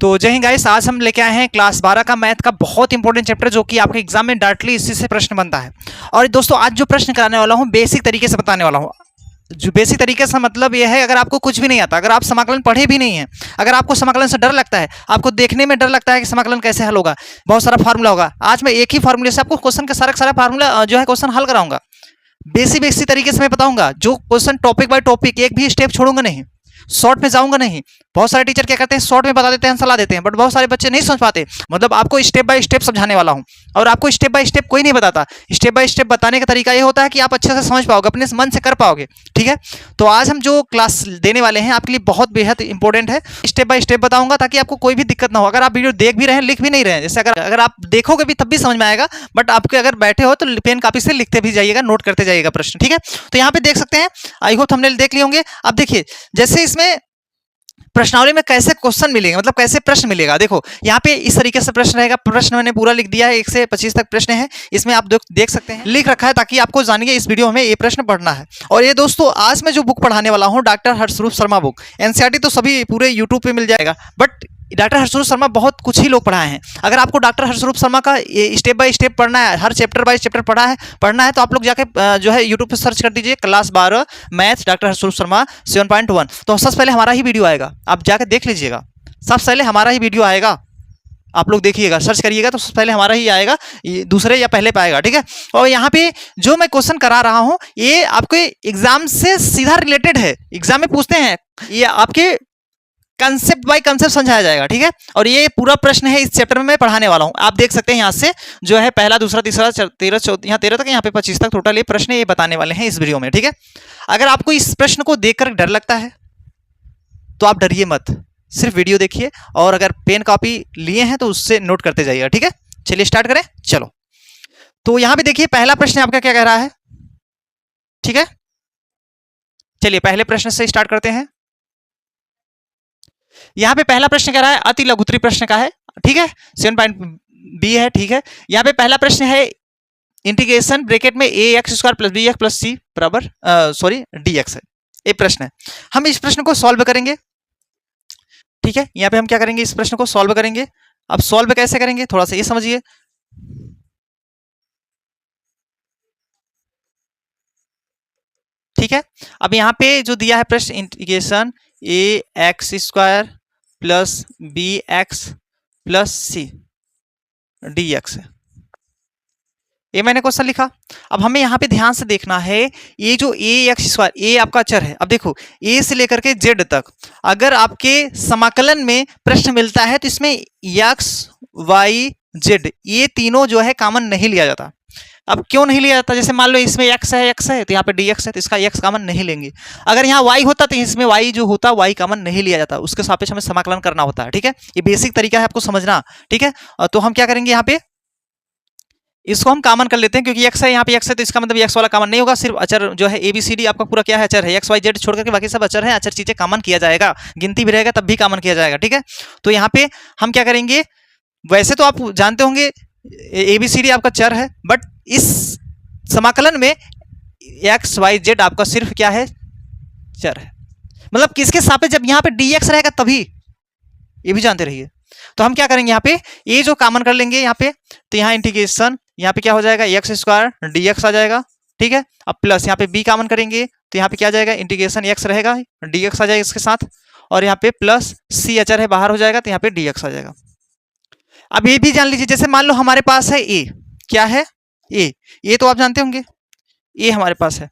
तो जय हिंद गाइस, आज हम लेके आए हैं क्लास 12 का मैथ का बहुत इंपॉर्टेंट चैप्टर जो कि आपके एग्जाम में डायरेक्टली इसी से प्रश्न बनता है। और दोस्तों आज जो प्रश्न कराने वाला हूँ बेसिक तरीके से बताने वाला हूँ। जो बेसिक तरीके से मतलब यह है, अगर आपको कुछ भी नहीं आता, अगर आप समाकलन पढ़े भी नहीं है, अगर आपको समाकलन से डर लगता है, आपको देखने में डर लगता है कि समाकलन कैसे हल होगा, बहुत सारा फार्मूला होगा, आज मैं एक ही फार्मूले से आपको क्वेश्चन के सारा फार्मूला जो है क्वेश्चन हल कराऊंगा। बेसिक तरीके से मैं बताऊंगा, जो क्वेश्चन टॉपिक बाय टॉपिक, एक भी स्टेप छोड़ूंगा नहीं, शॉर्ट में जाऊंगा नहीं। बहुत सारे टीचर क्या करते हैं, शॉर्ट में बता देते हैं, सलाह देते हैं, बट बहुत सारे बच्चे नहीं समझ पाते। मतलब आपको स्टेप बाय स्टेप समझाने वाला हूं, और आपको स्टेप बाय स्टेप कोई नहीं बताता। स्टेप बाय स्टेप बताने का तरीका ये होता है कि आप अच्छे से समझ पाओगे, अपने मन से कर पाओगे। ठीक है, तो आज हम जो क्लास देने वाले हैं आपके लिए बहुत बेहद इंपॉर्टेंट है। स्टेप बाय स्टेप बताऊंगा ताकि आपको कोई भी दिक्कत ना हो। अगर आप वीडियो देख भी रहे हैं, लिख भी नहीं रहे हैं, जैसे अगर आप देखोगे भी तब भी समझ में आएगा, बट आपके अगर बैठे हो तो पेन कॉपी से लिखते भी जाइएगा, नोट करते जाइएगा प्रश्न। ठीक है, तो यहाँ पे देख सकते हैं, आई होप थंबनेल देख लिए होंगे। अब देखिए, जैसे इसमें प्रश्नावली में कैसे क्वेश्चन मिलेगा, मतलब कैसे प्रश्न मिलेगा। देखो यहाँ पे इस तरीके से प्रश्न रहेगा। प्रश्न मैंने पूरा लिख दिया है, 1 से 25 तक प्रश्न है, इसमें आप देख सकते हैं, लिख रखा है ताकि आपको जानिए इस वीडियो में ये प्रश्न पढ़ना है। और ये दोस्तों आज मैं जो बुक पढ़ाने वाला हूँ, डॉक्टर हर्षरूप शर्मा बुक। एनसीईआरटी तो सभी पूरे यूट्यूब पे मिल जाएगा, बट डॉक्टर हर्षरूप शर्मा बहुत कुछ ही लोग पढ़ाए हैं। अगर आपको डॉक्टर हर्षरूप शर्मा का स्टेप बाय स्टेप पढ़ना है, हर चैप्टर बाय चैप्टर पढ़ना है तो आप लोग जाके जो है यूट्यूब पे सर्च कर दीजिए क्लास 12 मैथ डॉक्टर हर्षरूप शर्मा 7.1। तो सबसे पहले हमारा ही वीडियो आएगा, आप जाकर देख लीजिएगा। सबसे पहले हमारा ही वीडियो आएगा, आप लोग देखिएगा, सर्च करिएगा तो सबसे पहले हमारा ही आएगा, दूसरे या पहले पे आएगा। ठीक है, और यहाँ पे जो मैं क्वेश्चन करा रहा हूँ ये आपके एग्जाम से सीधा रिलेटेड है। एग्जाम में पूछते हैं, ये आपके कंसेप्ट बाय कंसेप्ट समझाया जाएगा। ठीक है, और ये पूरा प्रश्न है इस चैप्टर में मैं पढ़ाने वाला हूं। आप देख सकते हैं यहाँ से जो है पहला, दूसरा, तीसरा, 13, 14, यहाँ 13 तक, यहाँ पे 25 तक टोटल ये प्रश्न ये बताने वाले हैं इस वीडियो में। ठीक है, अगर आपको इस प्रश्न को देखकर डर लगता है तो आप डरिए मत, सिर्फ वीडियो देखिए, और अगर पेन कॉपी लिए हैं तो उससे नोट करते जाइएगा। ठीक है, चलिए स्टार्ट करें। चलो, तो यहाँ पे देखिए पहला प्रश्न आपका क्या कह रहा है। ठीक है, चलिए पहले प्रश्न से स्टार्ट करते हैं। यहाँ पे पहला प्रश्न कह रहा है, अति लघुत्तरी प्रश्न का है। ठीक है, 7.b है। ठीक है, यहाँ पे पहला प्रश्न है, इंटीग्रेशन ब्रैकेट में ax² + bx + c बराबर dx है। ये प्रश्न है, हम इस प्रश्न को सॉल्व करेंगे। ठीक है, यहाँ पे हम क्या करेंगे, इस प्रश्न को सॉल्व करेंगे। अब सॉल्व कैसे करेंगे थोड़ा सा ये समझिए। ठीक है, अब यहाँ पे जो दिया है प्रश्न, integration ax² + bx + c dx है, ये मैंने क्वेश्चन लिखा। अब हमें यहाँ पे ध्यान से देखना है, ये जो ax², ये आपका अचर है। अब देखो, a से लेकर के z तक अगर आपके समाकलन में प्रश्न मिलता है तो इसमें x y z ये तीनों जो है कॉमन नहीं लिया जाता। अब क्यों नहीं लिया जाता, जैसे मान लो इसमें x है तो यहाँ पे dx है, तो इसका x कॉमन नहीं लेंगे। अगर यहाँ y होता तो इसमें y जो होता y कॉमन नहीं लिया जाता, उसके सापेक्ष हमें समाकलन करना होता है। ठीक है, ये बेसिक तरीका है आपको समझना। ठीक है, तो हम क्या करेंगे, यहाँ पे इसको हम कॉमन कर लेते हैं, क्योंकि x है, यहाँ पे x है, तो इसका मतलब x वाला कॉमन नहीं होगा। सिर्फ अचर जो है ABCD आपका पूरा क्या है, अचर है। x y z छोड़ करके बाकी सब अचर है, अचर चीजें कॉमन किया जाएगा, गिनती भी रहेगा तब भी कॉमन किया जाएगा। ठीक है, तो यहाँ पे हम क्या करेंगे, वैसे तो आप जानते होंगे ABCD आपका चर है, बट इस समाकलन में x y z आपका सिर्फ क्या है, चर है। मतलब किसके सापेक्ष, जब यहाँ पे dx रहेगा तभी, ये भी जानते रहिए। तो हम क्या करेंगे, यहाँ पे ये जो कॉमन कर लेंगे यहाँ पे, तो यहाँ इंटीग्रेशन, यहाँ पे क्या हो जाएगा, x² dx आ जाएगा। ठीक है, अब प्लस यहाँ पे b कॉमन करेंगे तो यहाँ पे क्या आ जाएगा, इंटीग्रेशन x रहेगा, dx आ जाएगा इसके साथ, और यहाँ पे प्लस c अचर है, बाहर हो जाएगा, तो यहाँ पे dx आ जाएगा। अब ये भी जान लीजिए, जैसे मान लो हमारे पास है a, क्या है a तो आप जानते होंगे, a हमारे पास है,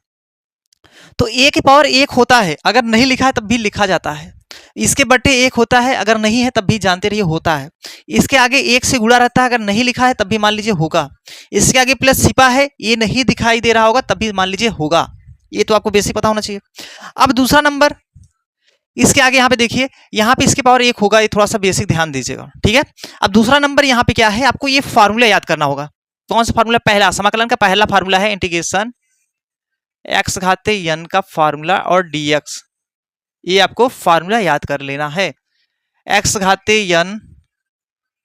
तो a की पावर 1 होता है, अगर नहीं लिखा है तब भी लिखा जाता है। इसके बट्टे 1 होता है, अगर नहीं है तब भी जानते रहिए होता है। इसके आगे 1 से गुणा रहता है, अगर नहीं लिखा है तब भी मान लीजिए होगा। इसके आगे प्लस छिपा है, ये नहीं दिखाई दे रहा होगा तब भी मान लीजिए होगा। ये तो आपको बेसिक पता होना चाहिए। अब दूसरा नंबर, इसके आगे यहाँ पे देखिए, यहाँ पे इसके पावर 1 होगा, ये थोड़ा सा बेसिक ध्यान दीजिएगा। ठीक है, अब दूसरा नंबर यहाँ पे क्या है, आपको ये फार्मूला याद करना होगा। कौन सा फार्मूला, पहला समाकलन का पहला फार्मूला है इंटीग्रेशन x⁻n का फार्मूला और dx, ये आपको फार्मूला याद कर लेना है। x⁻n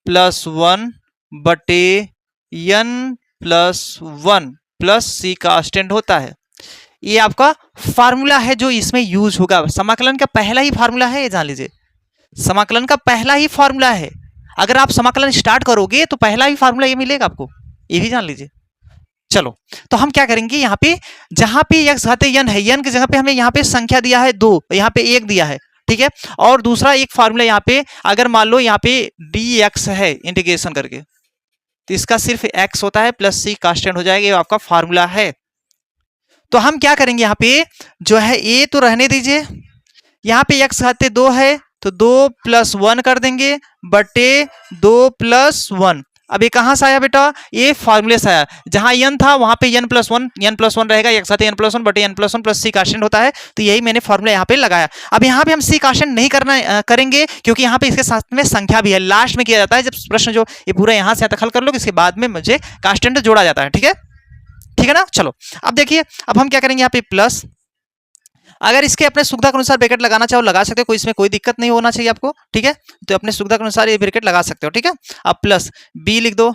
+ 1 बटे n + 1 + c का स्टैंड होता है, ये आपका फार्मूला है जो इसमें यूज होगा। समाकलन का पहला ही फार्मूला है, ये जान लीजिए। समाकलन का पहला ही फॉर्मूला है। अगर आप समाकलन स्टार्ट करोगे तो पहला ही फॉर्मूला ये मिलेगा आपको, ये भी जान लीजिए। चलो, तो हम क्या करेंगे, यहाँ पे जहां पे x घाते n है, n की जगह पे हमें यहाँ पे संख्या दिया है 2, यहाँ पे 1 दिया है, ठीक है। और दूसरा एक फॉर्मूला यहाँ पे, अगर मान लो यहाँ पे dx है इंटीग्रेशन करके, तो इसका सिर्फ x होता है प्लस c कांस्टेंट हो जाएगा, ये आपका फॉर्मूला है। तो हम क्या करेंगे, यहाँ पे जो है a तो रहने दीजिए, यहाँ पे x घाते 2 है तो 2 + 1 कर देंगे बटे 2 + 1। अब ये कहां से आया बेटा, ये फॉर्मूले से आया, जहां n था वहां पे n + 1 रहेगा, x घाते n + 1 बटे n + 1 प्लस c कांस्टेंट होता है, तो यही मैंने फॉर्मूला यहाँ पे लगाया। अब यहाँ पे हम c कांस्टेंट नहीं करेंगे क्योंकि यहाँ पे इसके साथ में संख्या भी है, लास्ट में किया जाता है जब प्रश्न जो ये पूरा यहाँ से हल कर लो, इसके बाद में मुझे कांस्टेंट जोड़ा जाता है, ठीक है ना। चलो अब देखिए, अब हम क्या करेंगे, यहाँ पे प्लस, अगर इसके अपने सुविधा के अनुसार ब्रैकेट लगाना चाहो लगा सकते हो, कोई इसमें कोई दिक्कत नहीं होना चाहिए आपको, ठीक है। तो अपने सुविधा के अनुसार ये ब्रैकेट लगा सकते हो, ठीक है। अब प्लस b लिख दो,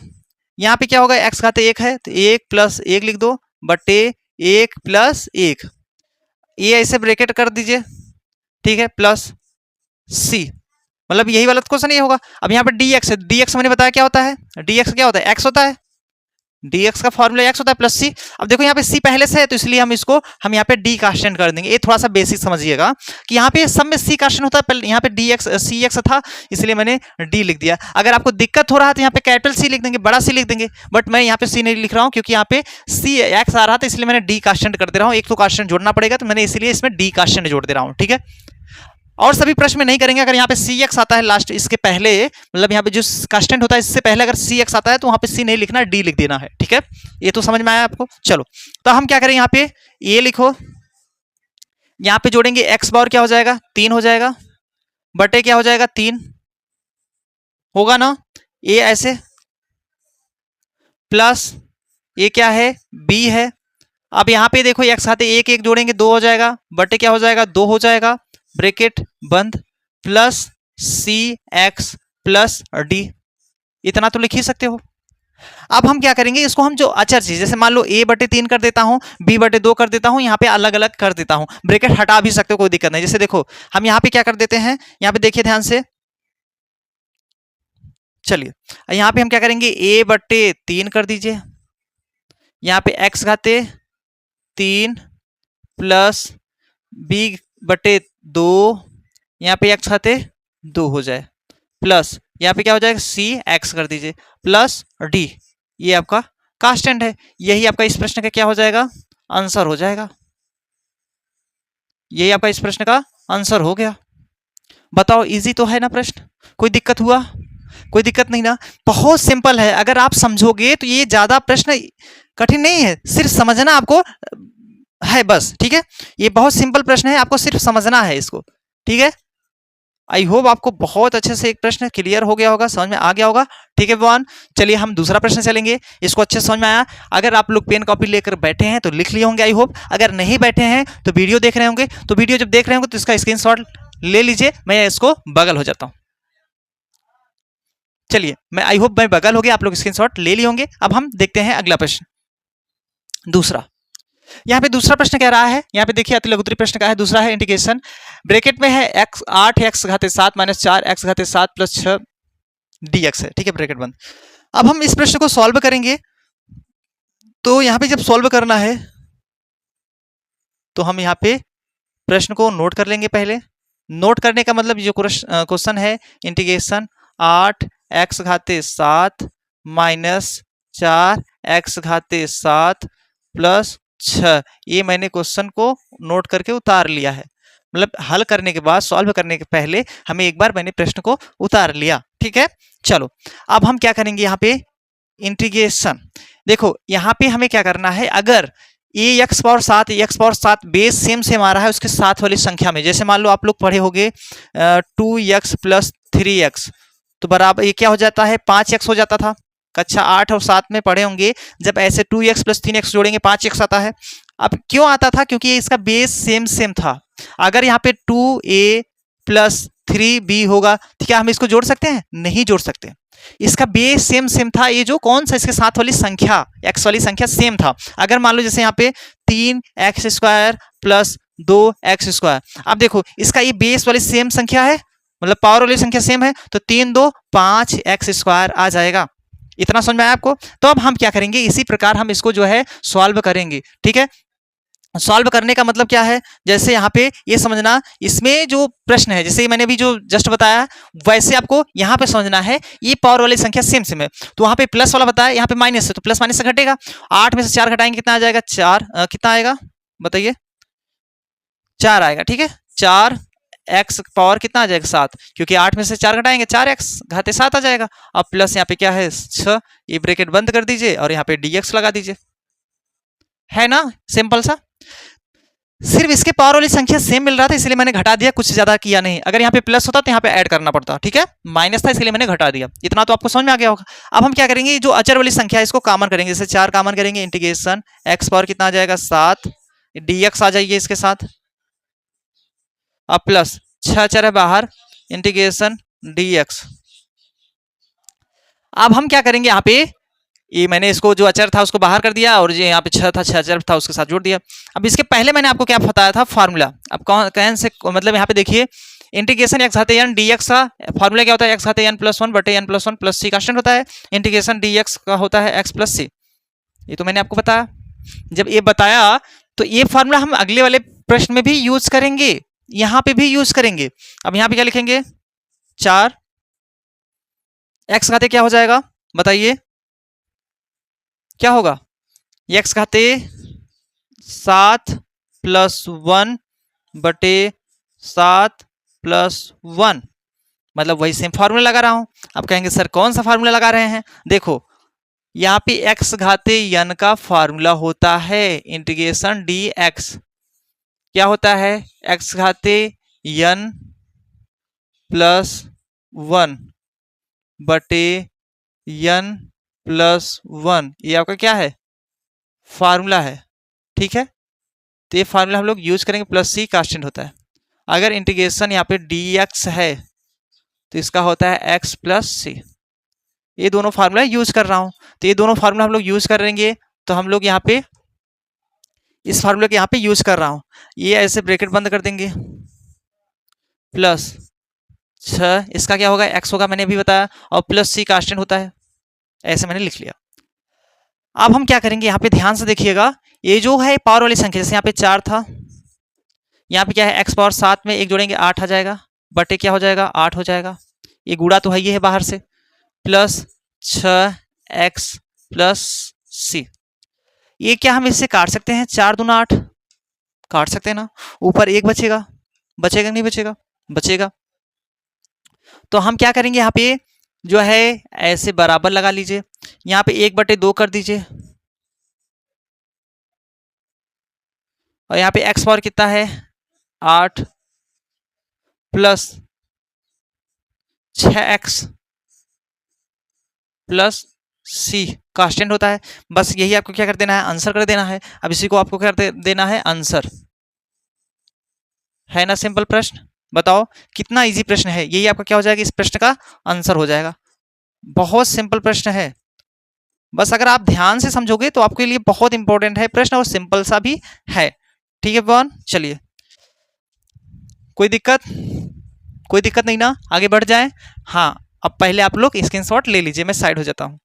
यहाँ पे क्या होगा, x घाते 1 है तो 1 + 1 लिख दो बटे 1 + 1, ये ऐसे ब्रैकेट कर दीजिए, ठीक है, प्लस c, मतलब यही वाला क्वेश्चन ये होगा। अब यहाँ पे dx है, dx मैंने बताया क्या होता है, dx क्या होता है, x होता है, dx का फॉर्मूला x होता है प्लस c। अब देखो यहाँ पे c पहले से है तो इसलिए हम यहाँ पे d कांस्टेंट कर देंगे। ये थोड़ा सा बेसिक समझिएगा कि यहाँ पे सब में c कांस्टेंट होता है, पहले यहाँ पे dx cx था इसलिए मैंने d लिख दिया। अगर आपको दिक्कत हो रहा है तो यहाँ पे कैपिटल C लिख देंगे, बड़ा C लिख देंगे, बट मैं यहाँ पे c नहीं लिख रहा हूँ क्योंकि यहाँ पे c x आ रहा था इसलिए मैंने d कांस्टेंट कर दे रहा हूँ। एक तो कांस्टेंट जोड़ना पड़ेगा तो मैंने इसलिए इसमें d कांस्टेंट जोड़ दे रहा हूँ, ठीक है। और सभी प्रश्न में नहीं करेंगे, अगर यहाँ पे cx आता है लास्ट इसके पहले, मतलब यहाँ पे जो कांस्टेंट होता है इससे पहले अगर cx आता है तो वहां पे c नहीं लिखना, d लिख देना है, ठीक है। ये तो समझ में आया आपको। चलो तो हम क्या करें, यहाँ पे a लिखो, यहाँ पे जोड़ेंगे x बार क्या हो जाएगा, 3 हो जाएगा बटे क्या हो जाएगा, 3 होगा ना, a ऐसे प्लस ये क्या है, b है। अब यहाँ पे देखो x आते 1 1 जोड़ेंगे 2 हो जाएगा बटे क्या हो जाएगा, 2 हो जाएगा, ब्रैकेट बंद, प्लस सी एक्स प्लस डी, इतना तो लिख ही सकते हो। अब हम क्या करेंगे, इसको हम जो अचर चीज, जैसे मान लो a बटे 3 कर देता हूं, b बटे 2 कर देता हूं, यहाँ पे अलग अलग कर देता हूं, ब्रैकेट हटा भी सकते हो, कोई दिक्कत नहीं। जैसे देखो हम यहाँ पे क्या कर देते हैं, यहाँ पे देखिए ध्यान से, चलिए यहाँ पे हम क्या करेंगे, a बटे 3 कर दीजिए, यहाँ पे x घाते 3 प्लस b बटे 2, यहाँ पे x घाते 2 हो जाए, प्लस यहाँ पे क्या हो जाएगा, सी एक्स कर दीजिए प्लस डी, ये आपका कांस्टेंट है। यही आपका इस प्रश्न का क्या हो जाएगा, आंसर हो जाएगा। यही आपका इस प्रश्न का आंसर हो गया। बताओ इजी तो है ना प्रश्न, कोई दिक्कत हुआ, कोई दिक्कत नहीं ना, बहुत सिंपल है। अगर आप समझोगे तो ये ज्यादा प्रश्न कठिन नहीं है, सिर्फ समझना आपको है बस, ठीक है। ये बहुत सिंपल प्रश्न है, आपको सिर्फ समझना है इसको, ठीक है। आई होप आपको बहुत अच्छे से एक प्रश्न क्लियर हो गया होगा, समझ में आ गया होगा, ठीक है भगवान। चलिए हम दूसरा प्रश्न चलेंगे, इसको अच्छे से समझ में आया। अगर आप लोग पेन कॉपी लेकर बैठे हैं तो लिख लिए होंगे आई होप, अगर नहीं बैठे हैं तो वीडियो देख रहे होंगे, तो वीडियो जब देख रहे होंगे तो इसका स्क्रीनशॉट ले लीजिए, मैं इसको बगल हो जाता हूँ। चलिए मैं आई होप मैं बगल हो गया, आप लोग स्क्रीनशॉट ले लिए होंगे। अब हम देखते हैं अगला प्रश्न, दूसरा। यहाँ पे दूसरा प्रश्न कह रहा है, यहाँ पे देखिए अति लघुत्तरी प्रश्न का है, दूसरा है इंटीग्रेशन, ब्रैकेट में है x 8x घाते 7 minus 4x घाते 7 plus 6 dx है, ठीक है, ब्रैकेट बंद। अब हम इस प्रश्न को सॉल्व करेंगे, तो यहाँ पे जब सॉल्व करना है तो हम यहाँ पे प्रश्न को नोट कर लेंगे। पहले नोट करने का मतलब जो क्वेश्चन है, integration 8x घाते 7 minus 4x घाते 7 plus 6, ये मैंने क्वेश्चन को नोट करके उतार लिया है, मतलब हल करने के बाद, सॉल्व करने के पहले हमें एक बार मैंने प्रश्न को उतार लिया, ठीक है। चलो अब हम क्या करेंगे, यहाँ पे इंटीग्रेशन, देखो यहाँ पे हमें क्या करना है, अगर x power 7 x power 7 base same आ रहा है उसके साथ वाली संख्या में, जैसे मान लो आप लोग पढ़े होंगे 2x प्लस 3x, तो बराबर ये क्या हो जाता है, 5x हो जाता था, कक्षा 8 और 7 में पढ़े होंगे, जब ऐसे 2x प्लस 3x जोड़ेंगे 5x आता है। अब क्यों आता था, क्योंकि इसका बेस सेम था। अगर यहाँ पे 2a प्लस 3b होगा तो क्या हम इसको जोड़ सकते हैं, नहीं जोड़ सकते, इसका बेस सेम था। ये जो कौन सा इसके साथ वाली संख्या, x वाली संख्या सेम था। अगर मान लो जैसे यहाँ पे 3x² प्लस 2x², अब देखो इसका ये बेस वाली सेम संख्या है, मतलब पावर वाली संख्या सेम है, तो 3 2 5 एक्स स्क्वायर आ जाएगा। इतना समझ में आया आपको? तो अब हम क्या करेंगे, इसी प्रकार हम इसको जो है सॉल्व करेंगे। ठीक है, सॉल्व करने का मतलब क्या है, जैसे यहाँ पे ये समझना, इसमें जो प्रश्न है, जैसे मैंने भी जो जस्ट बताया, वैसे आपको यहाँ पे समझना है, ये पावर वाली संख्या सेम सेम है, तो वहाँ पे प्लस वाला बताया, यहाँ पे माइनस है, तो प्लस माइनस से घटेगा। 8 में से 4 घटाएंगे कितना आ जाएगा, 4। कितना आएगा बताइए, 4 आएगा। ठीक है, 4 एक्स पावर कितना आ जाएगा, 7, क्योंकि 8 में से 4 घटाएंगे 4 एक्स घाते 7 आ जाएगा। अब प्लस यहाँ पे क्या है 6, ये ब्रैकेट बंद कर दीजिए और यहाँ पे dx लगा दीजिए, है ना, सिंपल सा। सिर्फ इसके पावर वाली संख्या सेम मिल रहा था, इसलिए मैंने घटा दिया, कुछ ज्यादा किया नहीं। अगर यहाँ पे प्लस होता तो यहाँ पे ऐड करना पड़ता। ठीक है, माइनस था इसलिए मैंने घटा दिया। इतना तो आपको समझ में आ गया होगा। अब हम क्या करेंगे, जो अचर वाली संख्या है इसको कॉमन करेंगे, जैसे 4 कॉमन करेंगे, इंटीग्रेशन एक्स पावर कितना आ जाएगा 7, dx आ जाइए इसके साथ, अब प्लस 6 4 है बाहर, इंटीग्रेशन dx। अब हम क्या करेंगे, यहाँ पे ये मैंने इसको जो अचर था उसको बाहर कर दिया, और जो यहाँ पे 6 था 6 अचर था उसके साथ जोड़ दिया। अब इसके पहले मैंने आपको क्या बताया था, फार्मूला। अब कौन से, मतलब यहाँ पे देखिए, इंटीग्रेशन एक्स घाते एन dx का फार्मूला क्या होता है, एक्स घाते एन प्लस 1 बटे n plus 1 plus c constant होता है। इंटीग्रेशन dx का होता है एक्स प्लस सी, ये तो मैंने आपको बताया। जब ये बताया तो ये फार्मूला हम अगले वाले प्रश्न में भी यूज करेंगे, यहाँ पे भी यूज करेंगे। अब यहाँ पे क्या लिखेंगे, 4 एक्स घाते क्या हो जाएगा बताइए, क्या होगा, एक्स घाते 7 प्लस 1 बटे 7 प्लस 1, मतलब वही सेम फार्मूला लगा रहा हूं। अब कहेंगे सर कौन सा फार्मूला लगा रहे हैं, देखो यहाँ पे एक्स घाते n का फार्मूला होता है इंटीग्रेशन dx, क्या होता है, एक्स घाते n प्लस 1 बटे n प्लस 1, ये आपका क्या है, फार्मूला है। ठीक है, तो ये फार्मूला हम लोग यूज करेंगे, प्लस सी कांस्टेंट होता है। अगर इंटीग्रेशन यहाँ पे dx है तो इसका होता है x प्लस सी, ये दोनों फार्मूला यूज कर रहा हूं, तो ये दोनों फार्मूला हम लोग यूज करेंगे। तो हम लोग यहाँ पे इस फार्मूले के यहाँ पे यूज कर रहा हूं, ये ऐसे ब्रैकेट बंद कर देंगे, प्लस 6 इसका क्या होगा, x होगा, मैंने अभी बताया, और प्लस सी कांस्टेंट होता है, ऐसे मैंने लिख लिया। अब हम क्या करेंगे, यहाँ पे ध्यान से देखिएगा, ये जो है पावर वाली संख्या, जैसे यहाँ पे 4 था, यहाँ पे क्या है x पावर 7 में 1 जोड़ेंगे 8 आ जाएगा, बटे क्या हो जाएगा 8 हो जाएगा, ये गुणा तो है, ये है बाहर से, प्लस 6x प्लस सी। ये क्या हम इससे काट सकते हैं, 4 दूना 8 काट सकते हैं ना, ऊपर 1 बचेगा, बचेगा नहीं बचेगा, बचेगा। तो हम क्या करेंगे, यहाँ पे जो है ऐसे बराबर लगा लीजिए, यहाँ पे 1 बटे 2 कर दीजिए, और यहाँ पे x पावर कितना है 8 plus 6x plus c constant होता है। बस यही आपको क्या कर देना है, आंसर कर देना है। अब इसी को आपको क्या कर देना है, आंसर, है ना, सिंपल प्रश्न। बताओ कितना इजी प्रश्न है, यही आपका क्या हो जाएगा, इस प्रश्न का आंसर हो जाएगा। बहुत सिंपल प्रश्न है, बस अगर आप ध्यान से समझोगे तो आपके लिए बहुत इंपॉर्टेंट है प्रश्न, और सिंपल सा भी है। ठीक है बॉन, चलिए, कोई दिक्कत, कोई दिक्कत नहीं ना, आगे बढ़ जाए। हाँ, अब पहले आप लोग स्क्रीनशॉट ले लीजिए, मैं साइड हो जाता हूं।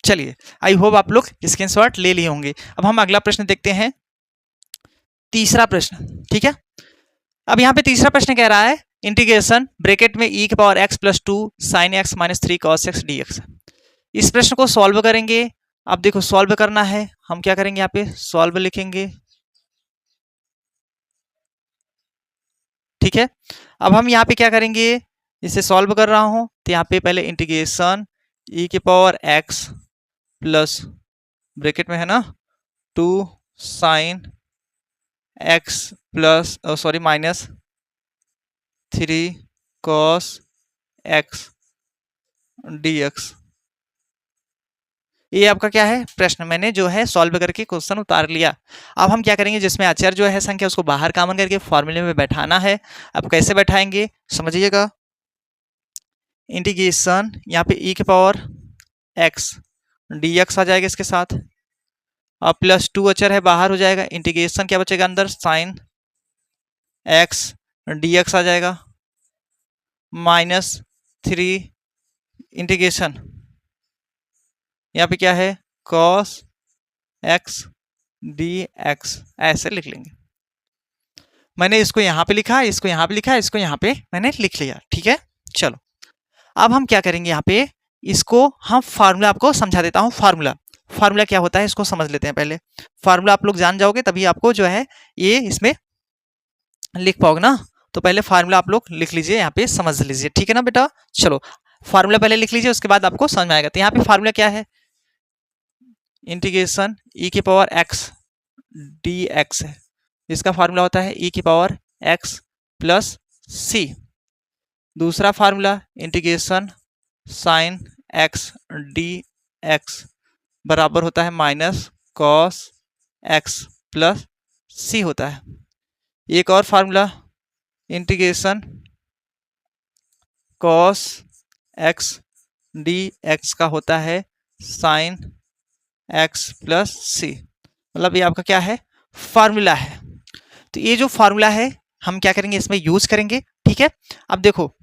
चलिए, आई होप आप लोग स्क्रीनशॉट ले लिए होंगे। अब हम अगला प्रश्न देखते हैं, तीसरा प्रश्न। ठीक है, अब यहाँ पे तीसरा प्रश्न कह रहा है, इंटीग्रेशन ब्रैकेट में e की power x plus 2 sine x minus 3 cos x dx। इस प्रश्न को सॉल्व करेंगे। अब देखो सॉल्व करना है, हम क्या करेंगे, यहाँ पे सॉल्व लिखेंगे। ठीक है, अब हम यहाँ पे क्या करेंगे, इसे सॉल्व कर रहा हूं, तो यहाँ पे पहले इंटीग्रेशन e की पावर x प्लस ब्रैकेट में है ना 2 sign x plus sorry minus 3 cos x dx। ये आपका क्या है प्रश्न, मैंने जो है सॉल्व करके क्वेश्चन उतार लिया। अब हम क्या करेंगे, जिसमें अचर जो है संख्या उसको बाहर कॉमन करके फॉर्मूले में बैठाना है। अब कैसे बैठाएंगे समझिएगा, इंटीग्रेशन यहाँ पे e की पावर x dx आ जाएगा इसके साथ, और +2 अचर है बाहर हो जाएगा, इंटीग्रेशन क्या बचेगा अंदर, साइन एक्स dx आ जाएगा, -3 इंटीग्रेशन यहाँ पे क्या है cos x dx, ऐसे लिख लेंगे। मैंने इसको यहाँ पे लिखा, इसको यहाँ पे लिखा, इसको यहाँ पे मैंने लिख लिया, ठीक है। चलो अब हम क्या करेंगे, यहाँ पे इसको हम फार्मूला आपको समझा देता हूँ। फार्मूला क्या होता है इसको समझ लेते हैं पहले। फार्मूला आप लोग जान जाओगे तभी आपको जो है ये इसमें लिख पाओगे ना। तो पहले फार्मूला आप लोग लिख लीजिए, यहाँ पे समझ लीजिए, ठीक है ना बेटा। चलो फार्मूला पहले लिख लीजिए, उसके बाद आपको समझ में आएगा। तो यहाँ पे फार्मूला क्या है, इंटीग्रेशन e⁻x dx है, इसका फार्मूला होता है e⁻x प्लस c। दूसरा formula integration sine x dx बराबर होता है -cos x प्लस c होता है। एक और formula integration cos x dx का होता है साइन x प्लस c, मतलब ये आपका क्या है फार्मूला है। तो ये जो फार्मूला है हम क्या करेंगे इसमें यूज करेंगे, ठीक है। अब देखो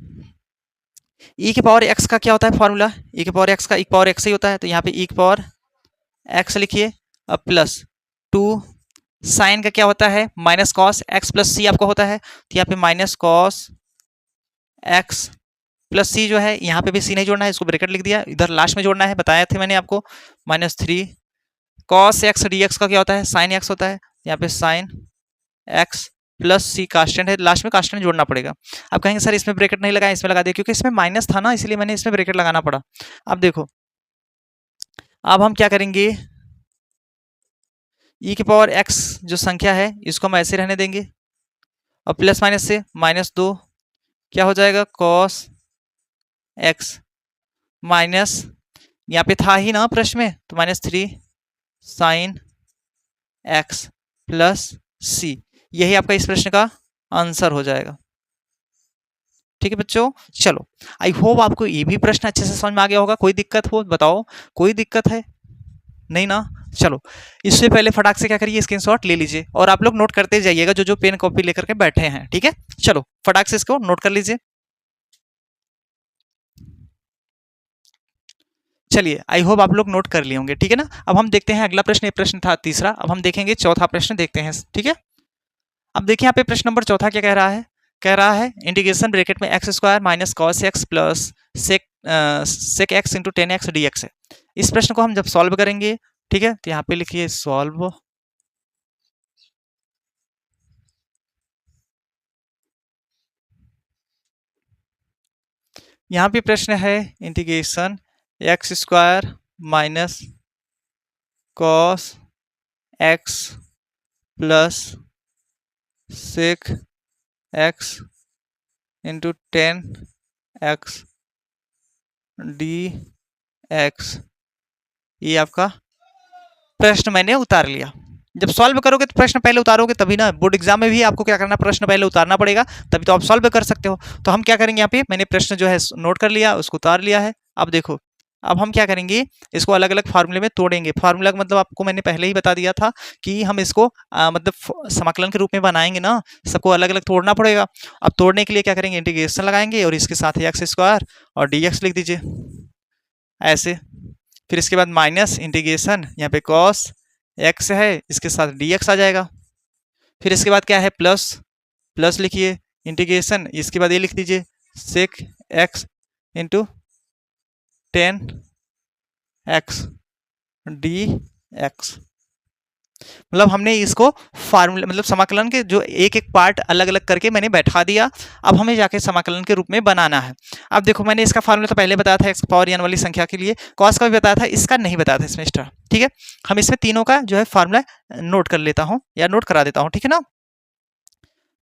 e⁻x का क्या होता है फार्मूला, e⁻x का e⁻x ही होता है, तो यहाँ पे e⁻x लिखिए, अब +2 साइन का क्या होता है -cos x प्लस c आपका होता है, तो यहाँ पे -cos x प्लस c जो है, यहाँ पे भी c नहीं जोड़ना है, इसको ब्रैकेट लिख दिया, इधर लास्ट में जोड़ना है, बताया थे मैंने आपको। -3 cos x dx का क्या होता है साइन x होता है, यहाँ पे sine x plus c constant है, लास्ट में कांस्टेंट जोड़ना पड़ेगा। अब कहेंगे सर इसमें ब्रैकेट नहीं लगाया, इसमें लगा दिया, क्योंकि इसमें माइनस था ना, इसलिए मैंने इसमें ब्रैकेट लगाना पड़ा। अब देखो अब हम क्या करेंगे, e⁻x जो संख्या है इसको हम ऐसे रहने देंगे, और प्लस माइनस से -2 क्या हो जाएगा cos x माइनस, यहाँ पे था ही ना प्रश्न में, तो -3 साइन x प्लस c, यही आपका इस प्रश्न का आंसर हो जाएगा, ठीक है बच्चों। चलो आई होप आपको ये भी प्रश्न अच्छे से समझ में आ गया होगा। कोई दिक्कत हो बताओ, कोई दिक्कत है नहीं ना। चलो इससे पहले फटाक से क्या करिए स्क्रीनशॉट ले लीजिए, और आप लोग नोट करते जाइएगा जो जो पेन कॉपी लेकर के बैठे हैं, ठीक है। चलो फटाक से इसको नोट कर लीजिए। चलिए आई होप आप लोग नोट कर लिए होंगे, ठीक है ना। अब हम देखते हैं अगला प्रश्न, ये प्रश्न था तीसरा, अब हम देखेंगे चौथा प्रश्न देखते हैं, ठीक है। अब देखिए यहाँ पे प्रश्न नंबर चौथा क्या कह रहा है, कह रहा है इंटीग्रेशन ब्रैकेट में x square minus cos x plus sec x into 10x dx है। इस प्रश्न को हम जब सॉल्व करेंगे, ठीक है, तो यहाँ पे लिखिए सॉल्व। यहाँ पे प्रश्न है integration x square minus cos x plus sec x into 10x dx, ये आपका प्रश्न मैंने उतार लिया। जब सॉल्व करोगे तो प्रश्न पहले उतारोगे तभी ना, बोर्ड एग्जाम में भी आपको क्या करना, प्रश्न पहले उतारना पड़ेगा, तभी तो आप सॉल्व कर सकते हो। तो हम क्या करेंगे, यहाँ पे मैंने प्रश्न जो है नोट कर लिया, उसको उतार लिया है। अब देखो अब हम क्या करेंगे, इसको अलग अलग फार्मूले में तोड़ेंगे। फार्मूला का मतलब आपको मैंने पहले ही बता दिया था कि हम इसको मतलब समाकलन के रूप में बनाएंगे ना, सबको अलग अलग तोड़ना पड़ेगा। अब तोड़ने के लिए क्या करेंगे, इंटीग्रेशन लगाएंगे और इसके साथ ही एक्स स्क्वायर और dx लिख दीजिए ऐसे। फिर इसके बाद माइनस इंटीग्रेशन, यहाँ पे cos x है, इसके साथ dx आ जाएगा। फिर इसके बाद क्या है प्लस, प्लस लिखिए इंटीग्रेशन, इसके बाद ये लिख दीजिए sec x into 10x dx। मतलब हमने इसको फार्मूला मतलब समाकलन के जो एक एक पार्ट अलग अलग करके मैंने बैठा दिया। अब हमें जाके समाकलन के रूप में बनाना है। अब देखो मैंने इसका फार्मूला तो पहले बताया था x पावर n वाली संख्या के लिए, cos का भी बताया था, इसका नहीं बताया था इसमें एक्स्ट्रा, ठीक है। हम इसमें तीनों का जो है फार्मूला नोट कर लेता हूँ या नोट करा देता हूँ, ठीक है ना,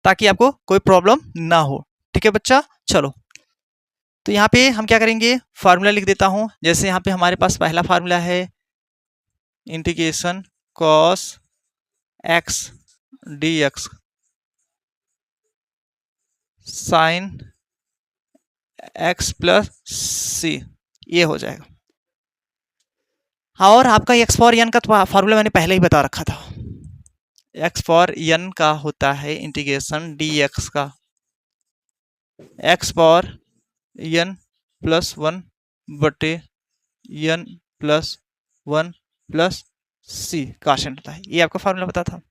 ताकि आपको कोई प्रॉब्लम ना हो, ठीक है बच्चा। चलो तो यहाँ पे हम क्या करेंगे, फार्मूला लिख देता हूँ। जैसे यहाँ पे हमारे पास पहला फार्मूला है integration cos x dx sine x plus c, ये हो जाएगा। हाँ, और आपका एक्स पावर एन का तो फार्मूला मैंने पहले ही बता रखा था। एक्स पावर एन का होता है इंटीग्रेशन डी एक्स का x power n plus one बटे n plus one plus c constant होता है। ये आपका फार्मूला पता था।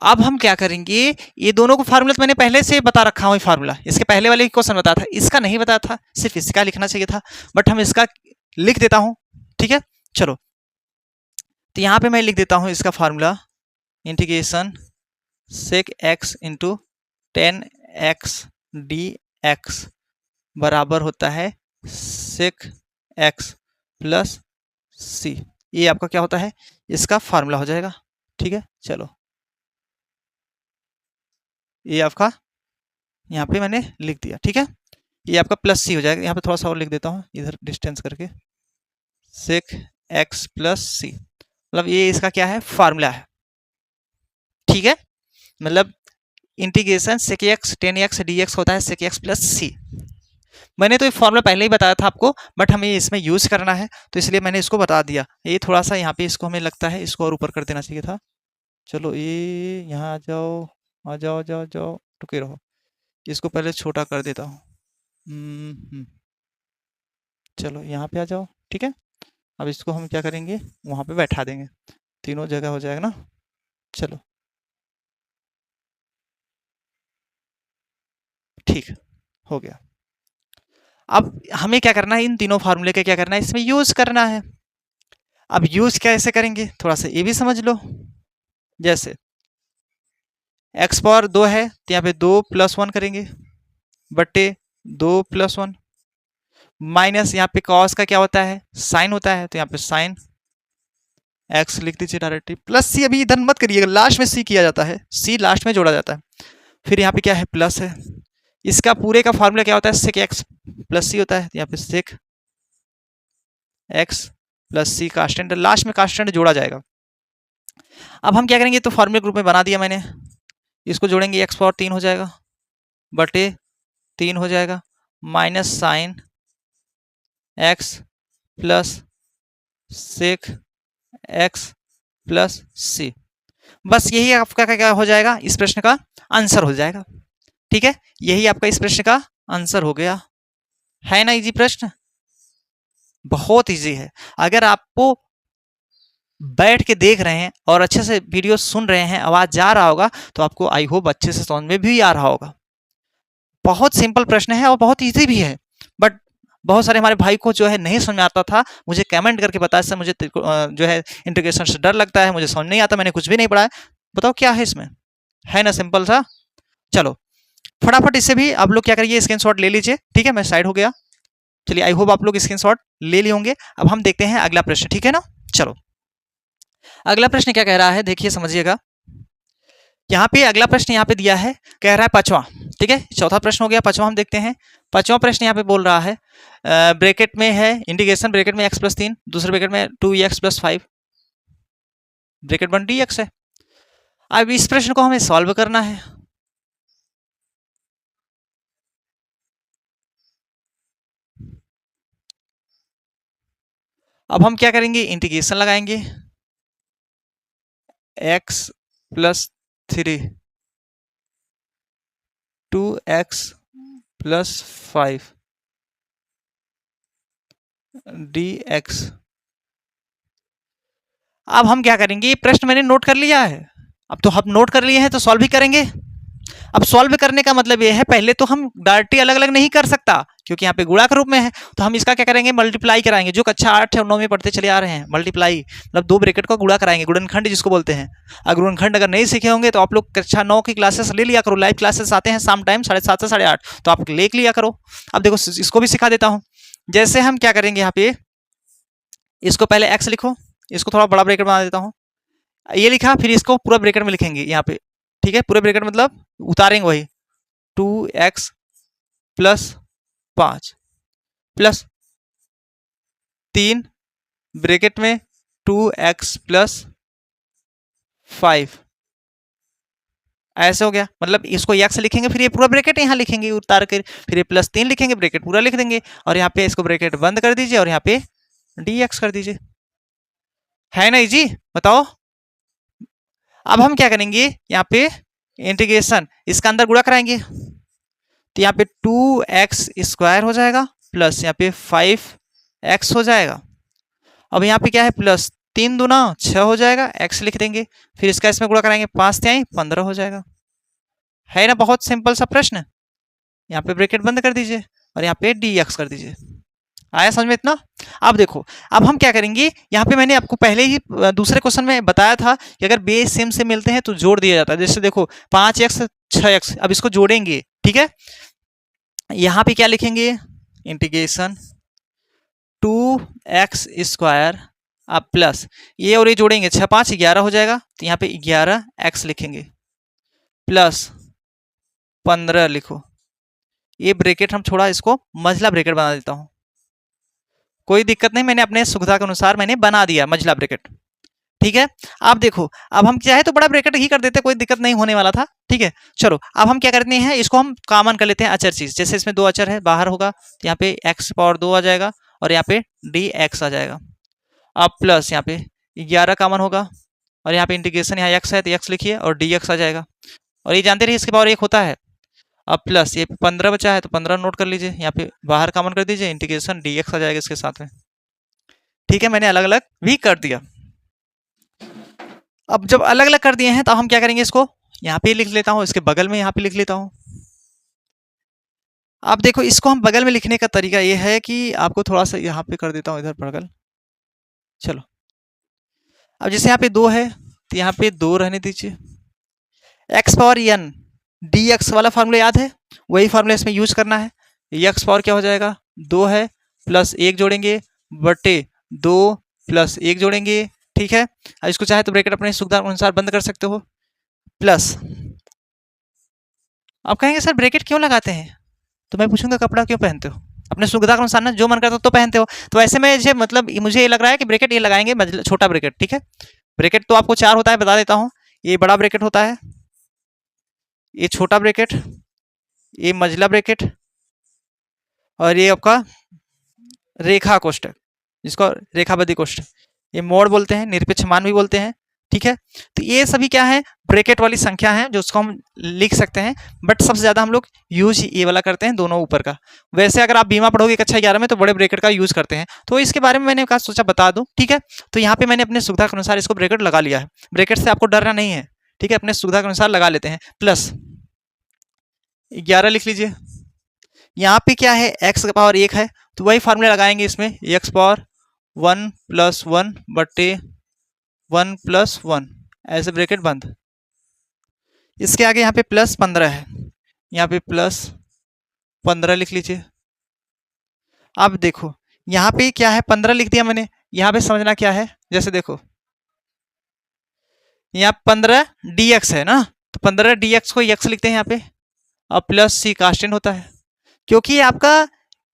अब हम क्या करेंगे, ये दोनों को फार्मूला तो मैंने पहले से बता रखा हूँ। फार्मूला इसके पहले वाले क्वेश्चन बताया था, इसका नहीं बताया था, सिर्फ इसका लिखना चाहिए था, बट हम इसका लिख देता हूँ। ठीक है, चलो तो यहाँ पे मैं लिख देता हूँ इसका formula, integration sec x into tan x d x बराबर होता है सेक एक्स प्लस सी। ये आपका क्या होता है, इसका फार्मूला हो जाएगा। ठीक है, चलो ये आपका यहाँ पे मैंने लिख दिया। ठीक है, ये आपका प्लस सी हो जाएगा। यहाँ पे थोड़ा सा और लिख देता हूँ इधर डिस्टेंस करके, सेक एक्स प्लस सी, मतलब ये इसका क्या है, फार्मूला है। ठीक है, मतलब integration sec x tan x d x होता है सेक एक्स प्लस सी। मैंने तो ये फॉर्मूला पहले ही बताया था आपको, बट हमें इसमें यूज करना है तो इसलिए मैंने इसको बता दिया। ये थोड़ा सा यहाँ पे इसको हमें लगता है इसको और ऊपर कर देना चाहिए था। चलो ये यहाँ आ जाओ, आ जाओ, जाओ जाओ, टुके रहो, इसको पहले छोटा कर देता हूँ। चलो यहाँ पे आ जाओ। ठीक है, अब इसको हम क्या करेंगे, वहाँ पे बैठा देंगे, तीनों जगह हो जाएगा ना। चलो ठीक हो गया। अब हमें क्या करना है, इन तीनों फार्मूले का क्या करना है, इसमें यूज करना है। अब यूज कैसे करेंगे, थोड़ा सा ये भी समझ लो। जैसे एक्स पावर 2 है तो यहाँ पे 2 प्लस 1 करेंगे बटे 2 प्लस 1 माइनस यहाँ पे कॉस का क्या होता है, साइन होता है, तो यहाँ पे साइन एक्स लिख दीजिए डायरेक्टली, प्लस सी अभी इधर मत करिएगा, लास्ट में सी किया जाता है, सी लास्ट में जोड़ा जाता है। फिर यहाँ पे क्या है, प्लस है, इसका पूरे का फार्मूला क्या होता है, सेक एक्स प्लस सी होता है, यहाँ पे सेक x plus c constant, last में कांस्टेंट जोड़ा जाएगा। अब हम क्या करेंगे, तो फार्मूले ग्रुप में बना दिया मैंने, इसको जोड़ेंगे एक्स पावर 3 हो जाएगा बटे 3 हो जाएगा minus sine x plus sec x plus C. बस यही आपका क्या हो जाएगा, इस प्रश्न का आंसर हो जाएगा। ठीक है, यही आपका इस प्रश्न का आंसर हो गया। है ना इजी प्रश्न, बहुत इजी है। अगर आपको बैठ के देख रहे हैं और अच्छे से वीडियो सुन रहे हैं, आवाज जा रहा होगा, तो आपको आई होप अच्छे से समझ में भी आ रहा होगा। बहुत सिंपल प्रश्न है और बहुत इजी भी है, बट बहुत सारे हमारे भाई को जो है नहीं समझ में आता था, मुझे कमेंट करके बताया सर मुझे जो है इंटीग्रेशन से डर लगता है, मुझे समझ नहीं आता, मैंने कुछ भी नहीं पढ़ा है। बताओ क्या है इसमें, है ना सिंपल सा। चलो फटाफट इससे भी आप लोग क्या करिए, स्क्रीनशॉट ले लीजिए। ठीक है, मैं साइड हो गया। चलिए आई होप आप लोग स्क्रीनशॉट ले लिए होंगे। अब हम देखते हैं अगला प्रश्न। ठीक है ना, चलो अगला प्रश्न क्या कह रहा है, देखिए समझिएगा। यहाँ पे अगला प्रश्न यहाँ पे दिया है, कह रहा है पांचवा। ठीक है, चौथा प्रश्न हो गया, पांचवा हम देखते हैं। पांचवा प्रश्न यहाँ पे बोल रहा है, ब्रैकेट में है इंटीग्रेशन, ब्रैकेट में एक्स प्लस 3, दूसरे ब्रैकेट में 2x प्लस 5, ब्रैकेट बन dx है। अब इस प्रश्न को हमें सॉल्व करना है। अब हम क्या करेंगे, इंटीग्रेशन लगाएंगे x plus 3 2x plus 5 dx। अब हम क्या करेंगे, ये प्रश्न मैंने नोट कर लिया है, अब तो हम नोट कर लिए हैं तो सॉल्व भी करेंगे। अब सॉल्व करने का मतलब ये है, पहले तो हम डायरेक्टली अलग अलग नहीं कर सकता क्योंकि यहाँ पे गुणा के रूप में है, तो हम इसका क्या करेंगे, मल्टीप्लाई कराएंगे, जो कक्षा 8 और 9 में पढ़ते चले आ रहे हैं। मल्टीप्लाई मतलब दो ब्रैकेट को गुणा कराएंगे, गुणनखंड जिसको बोलते हैं। अगर गुणनखंड अगर नहीं सीखे होंगे तो आप लोग कक्षा 9 की क्लासेस ले लिया करो, लाइव क्लासेस आते हैं शाम टाइम 7:30 से 8:30, तो आप ले लिया करो। अब देखो इसको भी सिखा देता हूँ। जैसे हम क्या करेंगे, यहाँ पे इसको पहले एक्स लिखो, इसको थोड़ा बड़ा ब्रैकेट बना देता हूँ, ये लिखा, फिर इसको पूरा ब्रैकेट में लिखेंगे यहाँ पे। ठीक है, पूरे ब्रैकेट मतलब उतारेंगे वही 2x प्लस 5 प्लस 3 ब्रैकेट में 2x प्लस 5, ऐसे हो गया। मतलब इसको x लिखेंगे, फिर ये पूरा ब्रैकेट यहाँ लिखेंगे उतार कर, फिर ये प्लस 3 लिखेंगे, ब्रैकेट पूरा लिख देंगे, और यहाँ पे इसको ब्रैकेट बंद कर दीजिए और यहाँ पे डी एक्स कर दीजिए, है ना जी, बताओ। अब हम क्या करेंगे, यहाँ पे इंटीग्रेशन इसका अंदर गुणा कराएंगे, तो यहाँ पे 2x² हो जाएगा प्लस यहाँ पे 5x हो जाएगा। अब यहाँ पे क्या है प्लस 3 दूना 6 हो जाएगा, x लिख देंगे, फिर इसका इसमें गुणा कराएंगे 5×3 = 15 हो जाएगा, है ना। बहुत सिंपल सा प्रश्न। यहाँ पे ब्रैकेट बंद कर दीजिए और यहाँ पे dx कर दीजिए। आया समझ में इतना। अब देखो, अब हम क्या करेंगे, यहाँ पे मैंने आपको पहले ही दूसरे क्वेश्चन में बताया था कि अगर बेस सेम से मिलते हैं तो जोड़ दिया जाता है। जैसे देखो 5x 6x, अब इसको जोड़ेंगे, ठीक है। यहाँ पे क्या लिखेंगे, इंटीग्रेशन 2x² अब प्लस ये और ये जोड़ेंगे, 6×5 = 11 हो जाएगा, तो यहाँ पे 11x लिखेंगे प्लस 15 लिखो। ये ब्रैकेट हम थोड़ा इसको मझला ब्रैकेट बना देता हूँ, कोई दिक्कत नहीं, मैंने अपने सुविधा के अनुसार मैंने बना दिया मझला ब्रैकेट, ठीक है। अब देखो, अब हम चाहे तो बड़ा ब्रैकेट ही कर देते, कोई दिक्कत नहीं होने वाला था, ठीक है। चलो अब हम क्या करते हैं, इसको हम कॉमन कर लेते हैं अचर चीज। जैसे इसमें 2 अचर है, बाहर होगा तो यहाँ पे x⁴ आ जाएगा और यहाँ पे dx आ जाएगा। अब प्लस यहाँ पे 11 कॉमन होगा और यहाँ पे इंटीग्रेशन यहाँ x है तो x लिखिए और dx आ जाएगा, और ये जानते रहिए इसके पावर 1 होता है। अब प्लस ये 15 बचा है तो 15 नोट कर लीजिए, यहाँ पे बाहर कॉमन कर दीजिए, इंटीग्रेशन dx आ जाएगा इसके साथ में, ठीक है। मैंने अलग अलग भी कर दिया। अब जब अलग अलग कर दिए हैं तो हम क्या करेंगे, इसको यहाँ पे लिख लेता हूँ, इसके बगल में यहाँ पे लिख लेता हूँ। अब देखो, इसको हम बगल में लिखने का तरीका ये है कि आपको थोड़ा सा यहाँ पे कर देता हूँ इधर बगल। चलो, अब जैसे यहाँ पे 2 है तो यहाँ पे 2 रहने दीजिए। x⁴n dx वाला फार्मूला याद है, वही फार्मूला इसमें यूज करना है। x⁴ क्या हो जाएगा, 2 है प्लस 1 जोड़ेंगे बटे 2 प्लस 1 जोड़ेंगे, ठीक है। अब इसको चाहे तो ब्रैकेट अपने सुविधा अनुसार बंद कर सकते हो, प्लस। आप कहेंगे सर ब्रैकेट क्यों लगाते हैं, तो मैं पूछूंगा कपड़ा क्यों पहनते हो, अपने सुविधा के अनुसार ना, जो मन करता हो तो पहनते हो। तो ऐसे में मतलब मुझे ये लग रहा है कि ब्रैकेट ये लगाएंगे, छोटा ब्रैकेट, ठीक है। ब्रैकेट तो आपको 4 होता है, बता देता हूँ। ये बड़ा ब्रैकेट होता है, ये छोटा ब्रैकेट, ये मझला ब्रैकेट, और ये आपका रेखा कोष्ठक, जिसको रेखाबद्धी कोष्ठक, ये मोड़ बोलते हैं, निरपेक्ष मान भी बोलते हैं, ठीक है। तो ये सभी क्या है, ब्रैकेट वाली संख्या है जो उसको हम लिख सकते हैं, बट सबसे ज्यादा हम लोग यूज ये वाला करते हैं, दोनों ऊपर का। वैसे अगर आप बीमा पढ़ोगे कक्षा 11 में तो बड़े ब्रैकेट का यूज करते हैं, तो इसके बारे में मैंने कहा सोचा बता दूं, ठीक है। तो यहाँ पे मैंने अपने सुविधा के अनुसार इसको ब्रैकेट लगा लिया है, ब्रैकेट से आपको डरना नहीं है, ठीक है। अपने सुविधा के अनुसार लगा लेते हैं, प्लस 11 लिख लीजिए। यहाँ पे क्या है, x का पावर 1 है तो वही फार्मूला लगाएंगे इसमें, x⁴1 + 1 बटे 1 + 1, ऐसे ब्रैकेट बंद। इसके आगे यहाँ पे प्लस 15 है, यहाँ पे प्लस 15 लिख लीजिए। अब देखो यहाँ पे क्या है, 15 लिख दिया मैंने, यहाँ पे समझना क्या है, जैसे देखो यहाँ 15 dx है ना, तो 15 dx को x लिखते हैं यहाँ पे, अब प्लस c कांस्टेंट होता है, क्योंकि आपका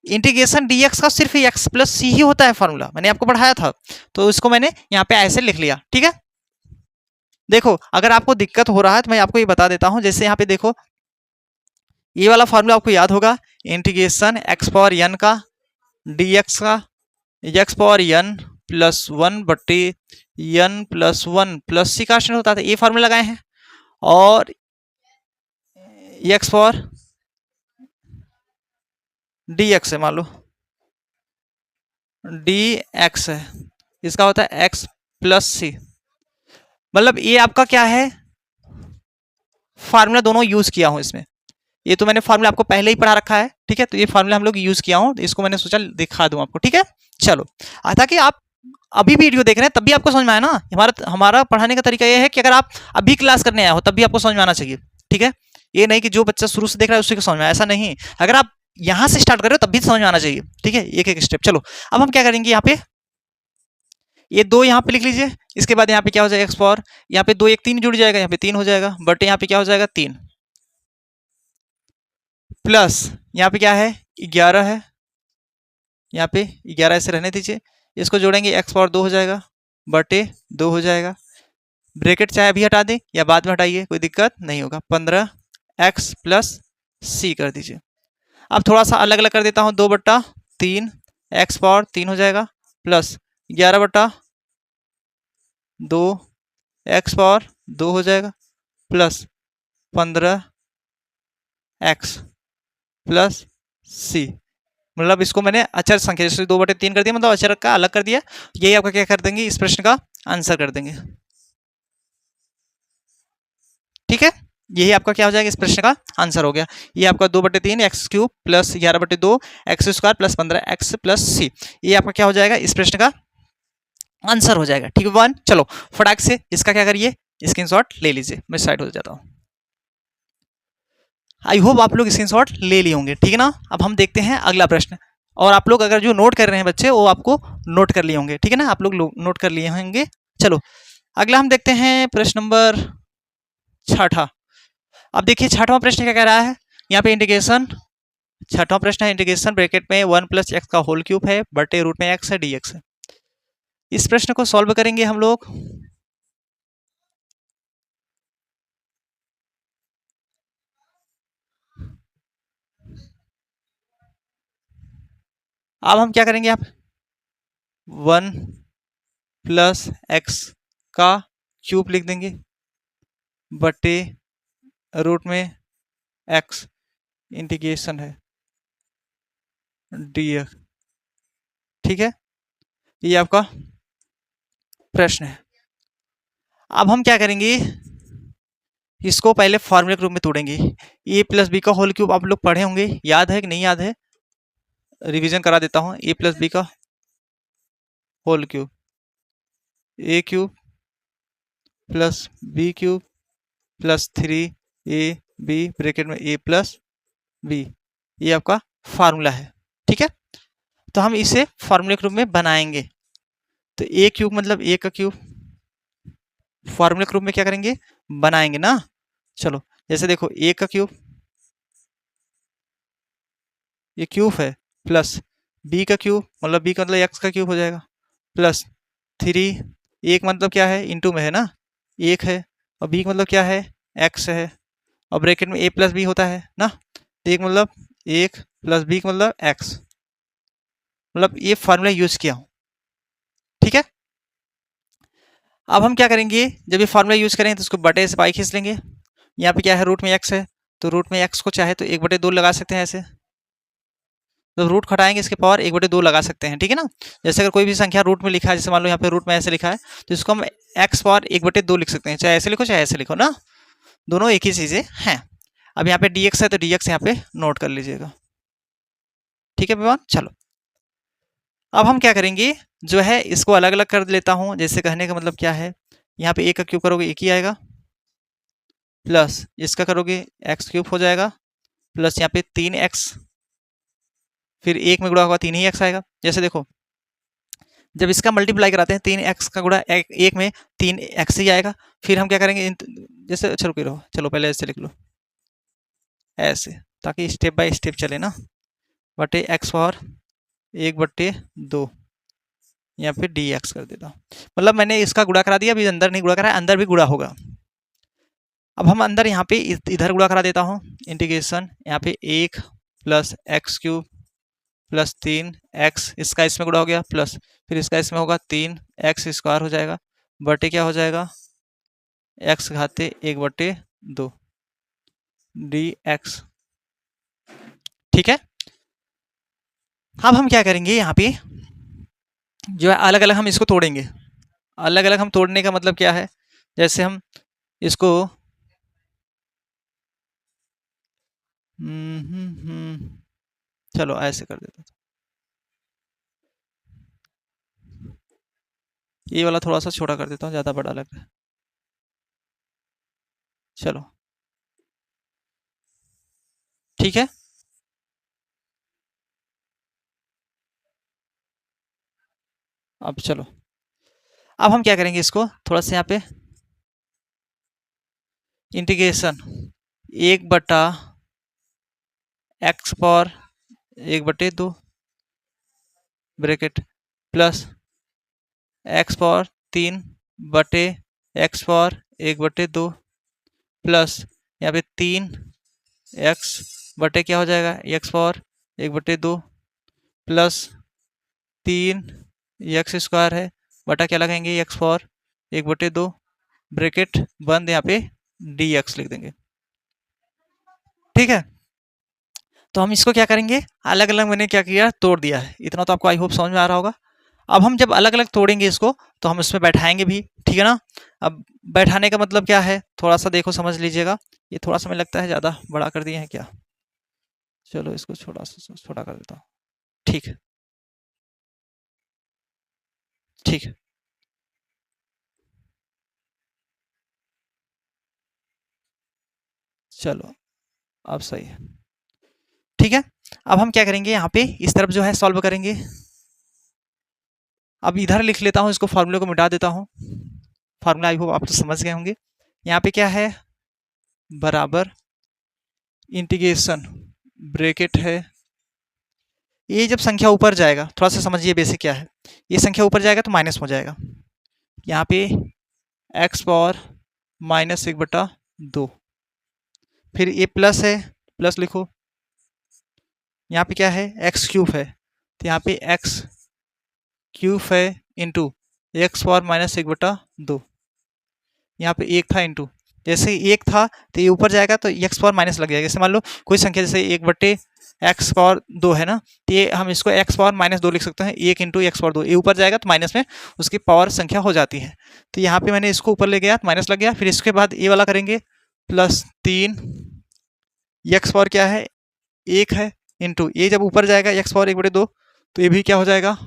इंटीग्रेशन dx का सिर्फ x + c ही होता है फार्मूला, मैंने आपको पढ़ाया था, तो इसको मैंने यहाँ पे ऐसे लिख लिया, ठीक है। देखो अगर आपको दिक्कत हो रहा है तो मैं आपको ये बता देता हूं, जैसे यहाँ पे देखो ये वाला फार्मूला आपको याद होगा, इंटीग्रेशन x⁴n का dx का x⁴n + 1 बटे n + 1 प्लस c कांस्टेंट होता था, ये फार्मूला लगाए हैं। और x⁴ dx है, मान लो dx है, इसका होता है x + c, मतलब ये आपका क्या है, फार्मूला दोनों यूज किया हूं इसमें। ये तो मैंने फार्मूला आपको पहले ही पढ़ा रखा है, ठीक है। तो ये फार्मूला हम लोग यूज किया हूं, तो इसको मैंने सोचा दिखा दूं आपको, ठीक है। चलो, ताकि आप अभी वीडियो देख रहे हैं तब भी आपको समझ में आए ना, हमारा पढ़ाने का तरीका ये है कि अगर आप अभी क्लास करने आए हो तब भी आपको समझ में आना चाहिए, ठीक है। ये नहीं कि जो बच्चा शुरू से देख रहा है उसी को समझ में आए, ऐसा नहीं। अगर आप यहां से स्टार्ट कर रहे हो तब भी समझ में आना चाहिए, ठीक है, एक एक स्टेप। चलो अब हम क्या करेंगे, यहाँ पे ये 2 यहाँ पे लिख लीजिए, इसके बाद यहाँ पे क्या हो जाएगा, x⁴, यहाँ पे 2 1 3 जुड़ जाएगा, यहाँ पे 3 हो जाएगा, बट यहाँ पे क्या हो जाएगा 3, प्लस यहाँ पे क्या है 11 है, यहाँ पे 11 ऐसे रहने दीजिए, इसको जोड़ेंगे x⁴ 2 हो जाएगा बटे 2 हो जाएगा, ब्रैकेट चाहे अभी हटा दें या बाद में हटाइए कोई दिक्कत नहीं होगा, 15x + c कर दीजिए। अब थोड़ा सा अलग अलग कर देता हूँ, 2/3 x⁴ 3 हो जाएगा प्लस 11/2 एक्स पावर 2 हो जाएगा प्लस 15 एक्स प्लस सी। मतलब इसको मैंने अचर संख्या जैसे 2/3 कर दिया, मतलब अचर का अलग कर दिया। यही आपका क्या कर देंगे, इस प्रश्न का आंसर कर देंगे। ठीक है, यही आपका क्या हो जाएगा, इस प्रश्न का आंसर हो गया। ये आपका 2/3 x cube plus 11/2 x square plus 15 x plus C, ये आपका क्या हो जाएगा, इस प्रश्न का आंसर हो जाएगा। ठीक है वन, चलो फटाक से इसका क्या करिए, स्क्रीनशॉट ले लीजिए। मैं साइड हो जाता हूँ। आई होप आप लोग स्क्रीनशॉट ले लिए होंगे। ठीक है ना, अब हम देखते हैं अगला प्रश्न। और आप लोग अगर जो नोट कर रहे हैं बच्चे, वो आपको नोट कर लिए होंगे। ठीक है ना, आप लोग नोट कर लिए होंगे। चलो अगला हम देखते हैं प्रश्न नंबर 6। अब देखिए 6वां प्रश्न क्या कह रहा है, यहाँ पे इंटीग्रेशन, 6वां प्रश्न है इंटीग्रेशन ब्रैकेट में 1 + x का होल क्यूब है बटे रूट में x है dx है। इस प्रश्न को सॉल्व करेंगे हम लोग। अब हम क्या करेंगे, आप 1 + x का क्यूब लिख देंगे बटे रूट में x इंटीग्रेशन है dx। ठीक है, ये आपका प्रश्न है। अब हम क्या करेंगे, इसको पहले फॉर्मूले के रूप में तोड़ेंगे। a + b का होल क्यूब आप लोग पढ़े होंगे, याद है कि नहीं याद है, रिवीजन करा देता हूँ। a + b का whole cube, a cube plus b cube plus 3ab bracket में a + b, ये आपका फार्मूला है। ठीक है, तो हम इसे फार्मूले के रूप में बनाएंगे। तो a क्यूब मतलब a का क्यूब फार्मूले के रूप में क्या करेंगे, बनाएंगे ना। चलो जैसे देखो a का क्यूब, ये क्यूब है, प्लस b का क्यूब मतलब b का मतलब x का क्यूब हो जाएगा, प्लस 3, एक मतलब क्या है, इंटू में है ना, एक है, और b का मतलब क्या है, x है, और ब्रैकेट में a + b होता है ना, तो एक मतलब एक प्लस b का मतलब x, मतलब ये फार्मूला यूज किया हूं। ठीक है, अब हम क्या करेंगे, जब ये फार्मूला यूज करेंगे तो इसको बटे से पाई खींच लेंगे। यहाँ पे क्या है, रूट में x है, तो रूट में x को चाहे तो 1/2 लगा सकते हैं ऐसे, तो रूट घटाएंगे इसके पावर 1/2 लगा सकते हैं। ठीक है ना, जैसे अगर कोई भी संख्या रूट में लिखा है, जैसे मान लो यहाँ पे रूट में ऐसे लिखा है, तो इसको हम x पावर 1/2 लिख सकते हैं, चाहे ऐसे लिखो चाहे ऐसे लिखो ना, दोनों एक ही चीजें हैं। अब यहाँ पे dx है तो dx यहाँ पे नोट कर लीजिएगा। ठीक है विमान, चलो अब हम क्या करेंगे, जो है इसको अलग अलग कर लेता हूँ। जैसे कहने का मतलब क्या है, यहाँ पे a का क्यूब करोगे एक ही आएगा, प्लस इसका करोगे x क्यूब हो जाएगा, प्लस यहाँ पे 3x, फिर एक में गुणा होगा 3 ही x आएगा। जैसे देखो जब इसका मल्टीप्लाई कराते हैं 3x का गुणा एक में 3x ही आएगा। फिर हम क्या करेंगे, जैसे अच्छा रुको रहो, चलो पहले ऐसे लिख लो, ऐसे, ताकि स्टेप बाय स्टेप चले ना, बटे x पावर 1/2 यहाँ पे dx कर देता हूँ। मतलब मैंने इसका गुणा करा दिया, अभी अंदर नहीं गुणा करा, अंदर भी गुणा होगा। अब हम अंदर यहाँ पे इधर गुणा करा देता हूँ, इंटीग्रेशन यहाँ पे 1 + x³ प्लस 3x, इसका इसमें गुणा हो गया, प्लस फिर इसका इसमें होगा 3x² हो जाएगा, बटे क्या हो जाएगा, x घाते 1/2 dx। ठीक है, अब हम क्या करेंगे, यहाँ पे जो है अलग अलग हम इसको तोड़ेंगे। अलग अलग हम तोड़ने का मतलब क्या है, जैसे हम इसको चलो ऐसे कर देता हूँ, ये वाला थोड़ा सा छोटा कर देता हूँ, ज़्यादा बड़ा लग रहा है। चलो ठीक है, अब चलो अब हम क्या करेंगे, इसको थोड़ा सा यहाँ पे integration 1/x power 1/2 bracket plus x power 3/x power 1/2 plus यहाँ पे 3x बटे क्या हो जाएगा, x power 1/2 plus 3 x square है बटा क्या लगाएंगे एक्स पावर 1/2 ब्रैकेट बंद, यहाँ पे डी एक्स लिख देंगे। ठीक है, तो हम इसको क्या करेंगे, अलग अलग मैंने क्या किया, तोड़ दिया है। इतना तो आपको आई होप समझ में आ रहा होगा। अब हम जब अलग अलग तोड़ेंगे इसको तो हम इसमें बैठाएंगे भी, ठीक है ना। अब बैठाने का मतलब क्या है, थोड़ा सा देखो समझ लीजिएगा। ये थोड़ा सा मुझे लगता है ज़्यादा बड़ा कर दिए हैं क्या, चलो इसको छोटा सा छोटा कर देता हूँ। ठीक है, ठीक है, चलो अब सही है। ठीक है, अब हम क्या करेंगे, यहाँ पे इस तरफ जो है सॉल्व करेंगे। अब इधर लिख लेता हूँ, इसको फार्मूले को मिटा देता हूँ। फार्मूला आई होप आप तो समझ गए होंगे। यहाँ पे क्या है, बराबर इंटीग्रेशन ब्रैकेट है, ये जब संख्या ऊपर जाएगा, थोड़ा सा समझिए बेसिक क्या है, ये संख्या ऊपर जाएगा तो माइनस हो जाएगा। यहाँ पे एक्स पावर -1/2, फिर ये प्लस है, प्लस लिखो। यहाँ पे क्या है, एक्स क्यूब है, तो यहाँ पे एक्स क्यूब है इंटू एक्स पावर -1/2, यहाँ पे एक था इंटू, जैसे एक था तो ये ऊपर जाएगा तो एक्स पावर माइनस लग जाएगा। जैसे मान लो कोई संख्या जैसे 1/x² है ना, तो ये हम इसको एक्स पावर -2 लिख सकते हैं, 1 इंटू एक्स पावर 2, ये ऊपर जाएगा तो माइनस में उसकी पावर संख्या हो जाती है। तो यहाँ पे मैंने इसको ऊपर ले गया तो माइनस लग गया। फिर इसके बाद ये वाला करेंगे, +3 एक्स पावर क्या है 1 है इंटू, ये जब ऊपर जाएगा एक्स पावर 1/2 तो ये भी क्या हो जाएगा,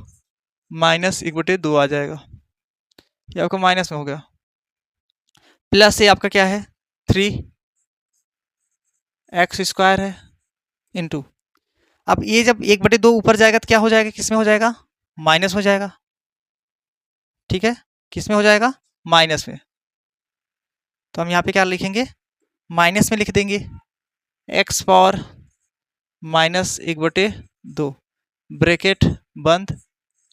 -1/2 आ जाएगा, ये आपका माइनस में हो गया। प्लस ये आपका क्या है 3x² है इंटू, अब ये जब 1/2 ऊपर जाएगा तो क्या हो जाएगा, किस में हो जाएगा, माइनस हो जाएगा। ठीक है, किस में हो जाएगा, माइनस में। तो हम यहाँ पे क्या लिखेंगे, माइनस में लिख देंगे एक्स पावर -1/2 ब्रैकेट बंद,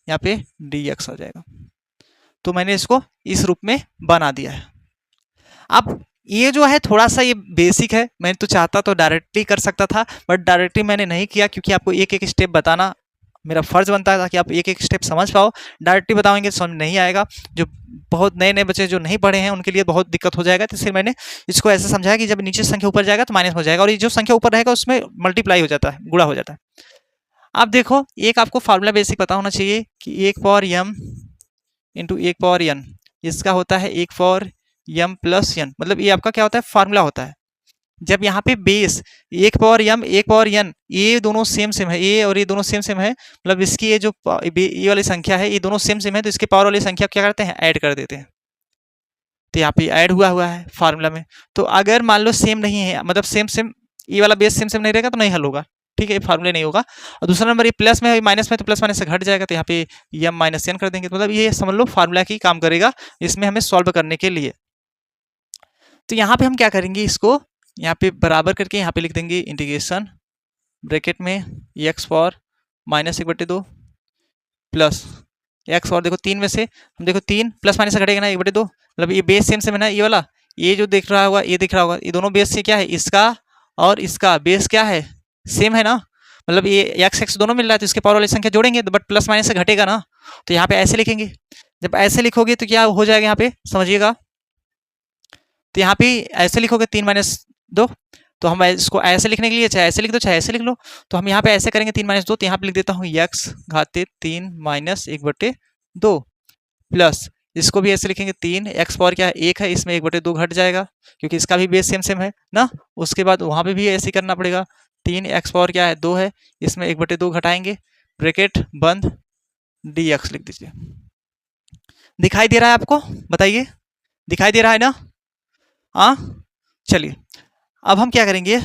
यहाँ पे dx आ जाएगा। तो मैंने इसको इस रूप में बना दिया है। अब ये जो है थोड़ा सा ये बेसिक है, मैं तो चाहता तो डायरेक्टली कर सकता था, बट डायरेक्टली मैंने नहीं किया क्योंकि आपको एक एक स्टेप बताना मेरा फर्ज बनता है ताकि आप एक एक स्टेप समझ पाओ। डायरेक्टली बताएंगे तो समझ नहीं आएगा, जो बहुत नए नए बच्चे जो नहीं पढ़े हैं उनके लिए बहुत दिक्कत हो जाएगा। तो इसलिए मैंने इसको ऐसे समझाया कि जब नीचे संख्या ऊपर जाएगा तो माइनस हो जाएगा, और ये जो संख्या ऊपर रहेगा उसमें मल्टीप्लाई हो जाता है, गुणा हो जाता है। अब देखो, एक आपको फार्मूला बेसिक पता होना चाहिए कि 1 power m into 1 power n, इसका होता है 1 पावर m प्लस n, मतलब ये आपका क्या होता है, फार्मूला होता है। जब यहाँ पे base 1 power m 1 power n, ये दोनों सेम सेम है, ये और ये दोनों सेम सेम है, मतलब इसकी ये जो ये वाली संख्या है ये दोनों सेम सेम है, तो इसके पावर वाली संख्या क्या करते हैं, ऐड कर देते हैं। तो यहाँ पे ऐड हुआ हुआ है फार्मूला में। तो अगर मान लो सेम नहीं है, मतलब सेम सेम ये वाला बेस सेम सेम नहीं रहेगा तो नहीं हल होगा। ठीक है, ये फार्मूले नहीं होगा। और दूसरा नंबर ये प्लस में है माइनस में, तो प्लस माइनस से घट जाएगा, तो यहाँ पे m - n कर देंगे, तो मतलब ये समझ लो फार्मूला की काम करेगा इसमें हमें सॉल्व करने के लिए। तो यहाँ पे हम क्या करेंगे, इसको यहाँ पे बराबर करके यहाँ पे लिख देंगे इंटीग्रेशन ब्रैकेट में एक्स पावर -1/2 प्लस एक्स और देखो 3 में से हम देखो 3 प्लस माइनस से घटेगा ना 1/2, मतलब ये बेस सेम सेम है ना, ये वाला ये जो दिख रहा होगा ये दिख रहा होगा, ये दोनों बेस से क्या है, इसका और इसका बेस क्या है, सेम है ना, मतलब ये एक्स एक्स दोनों मिल रहा है, तो इसके पावर वाली संख्या जोड़ेंगे तो बट प्लस माइनस से घटेगा ना, तो यहाँ पे ऐसे लिखेंगे। जब ऐसे लिखोगे तो क्या हो जाएगा, यहाँ पे समझिएगा, तो यहाँ पे ऐसे लिखोगे 3 - 2, तो हम इसको ऐसे लिखने के लिए चाहे ऐसे लिख दो चाहे ऐसे लिख लो, तो हम यहाँ पे ऐसे करेंगे 3 - 2, तो यहाँ पे लिख देता हूँ x घाते 3 - 1/2 प्लस इसको भी ऐसे लिखेंगे 3 x पावर क्या है 1 है, इसमें 1/2 घट जाएगा क्योंकि इसका भी बेस सेम सेम है ना। उसके बाद वहाँ पे भी ऐसे करना पड़ेगा, 3 x पावर क्या है 2 है, इसमें 1/2 घटाएंगे, ब्रैकेट बंद, dx लिख दीजिए। दिखाई दे रहा है आपको, बताइए दिखाई दे रहा है ना। हाँ, चलिए अब हम क्या करेंगे,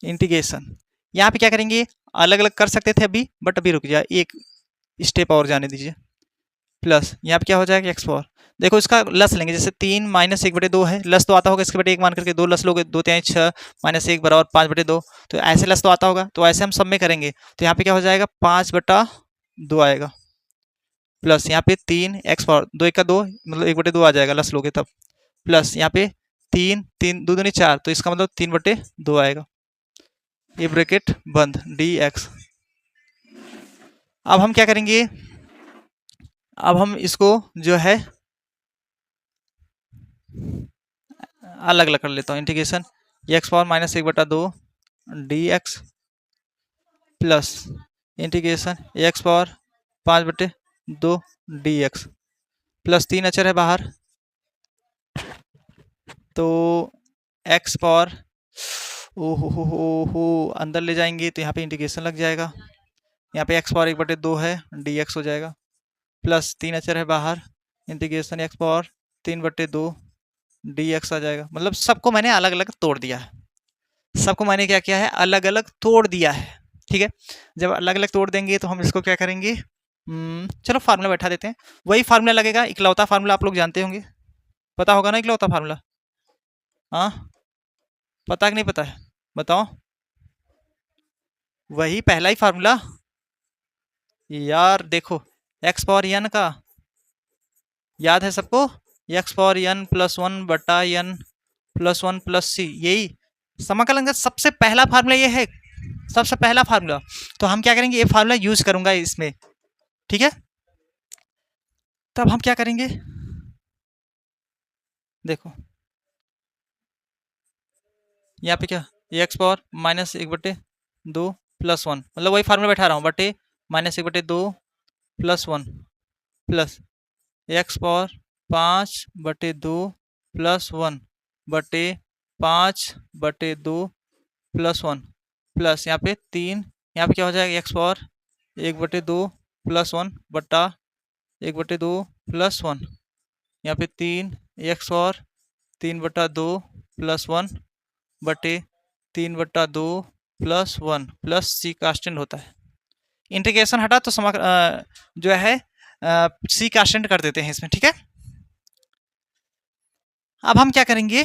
इंटीग्रेशन यहाँ पे क्या करेंगे, अलग अलग कर सकते थे अभी, बट अभी रुक जाए, एक स्टेप और जाने दीजिए। प्लस यहाँ पे क्या हो जाएगा एक्स पावर, देखो इसका लस लेंगे, जैसे 3 - 1/2 है, लस तो आता होगा, इसके बटे 1 मान करके 2 लस लोगे, 2 3 6 -1 बराबर 5/2, तो ऐसे लस तो आता होगा, तो ऐसे हम सब में करेंगे, तो यहाँ पे क्या हो जाएगा 5/2 आएगा, प्लस यहाँ पे 3 एक्स पावर 2 1 का 2 मतलब 1/2 आ जाएगा, लस लोगे तब, प्लस यहाँ पे 3 3 2 दूनी 4, तो इसका मतलब 3/2 आएगा, ये ब्रैकेट बंद dx। अब हम क्या करेंगे, अब हम इसको जो है अलग अलग कर लेता हूँ। इंटीग्रेशन एक्स पावर माइनस एक बटा दो D x plus integration x power 5/2 D x plus 3 अचर है बाहर, तो एक्स पावर ओ हो अंदर ले जाएंगे तो यहाँ पे इंटीग्रेशन लग जाएगा। यहाँ पे एक्स पावर 1/2 है डी एक्स हो जाएगा प्लस 3 अचर है बाहर, integration x power 3/2 d x आ जाएगा। मतलब सबको मैंने अलग अलग तोड़ दिया है, सबको मैंने क्या किया है, अलग अलग तोड़ दिया है। ठीक है, जब अलग अलग तोड़ देंगे तो हम इसको क्या करेंगे, चलो फार्मूला बैठा देते हैं। वही फार्मूला लगेगा, इकलौता फार्मूला आप लोग जानते होंगे, पता होगा ना इकलौता फार्मूला। हाँ, पता कि नहीं पता है, बताओ। वही पहला ही फार्मूला यार, देखो एक्स पावर एन का याद है सबको, x power n plus one बटा n plus one plus c, यही समाकलन का सबसे पहला फार्मूला ये है, सबसे पहला फार्मूला। तो हम क्या करेंगे, ये फार्मूला यूज करूंगा इसमें। ठीक है, तब हम क्या करेंगे, देखो यहाँ पे क्या, एक्स पावर माइनस एक बटे दो प्लस वन, मतलब वही फार्मूला बैठा रहा हूँ, बटे माइनस एक बटे दो plus one plus x power 5/2 plus one बटे 5/2 प्लस वन प्लस यहाँ पे तीन, यहाँ पे क्या हो जाएगा, एक्स पावर 1/2 प्लस वन बटा 1/2 प्लस वन, यहाँ पे तीन एक्स पावर 3/2 प्लस वन बटे 3/2 plus one plus c constant होता है। इंटीग्रेशन हटा तो जो है सी कांस्टेंट कर देते हैं इसमें। ठीक है, अब हम क्या करेंगे,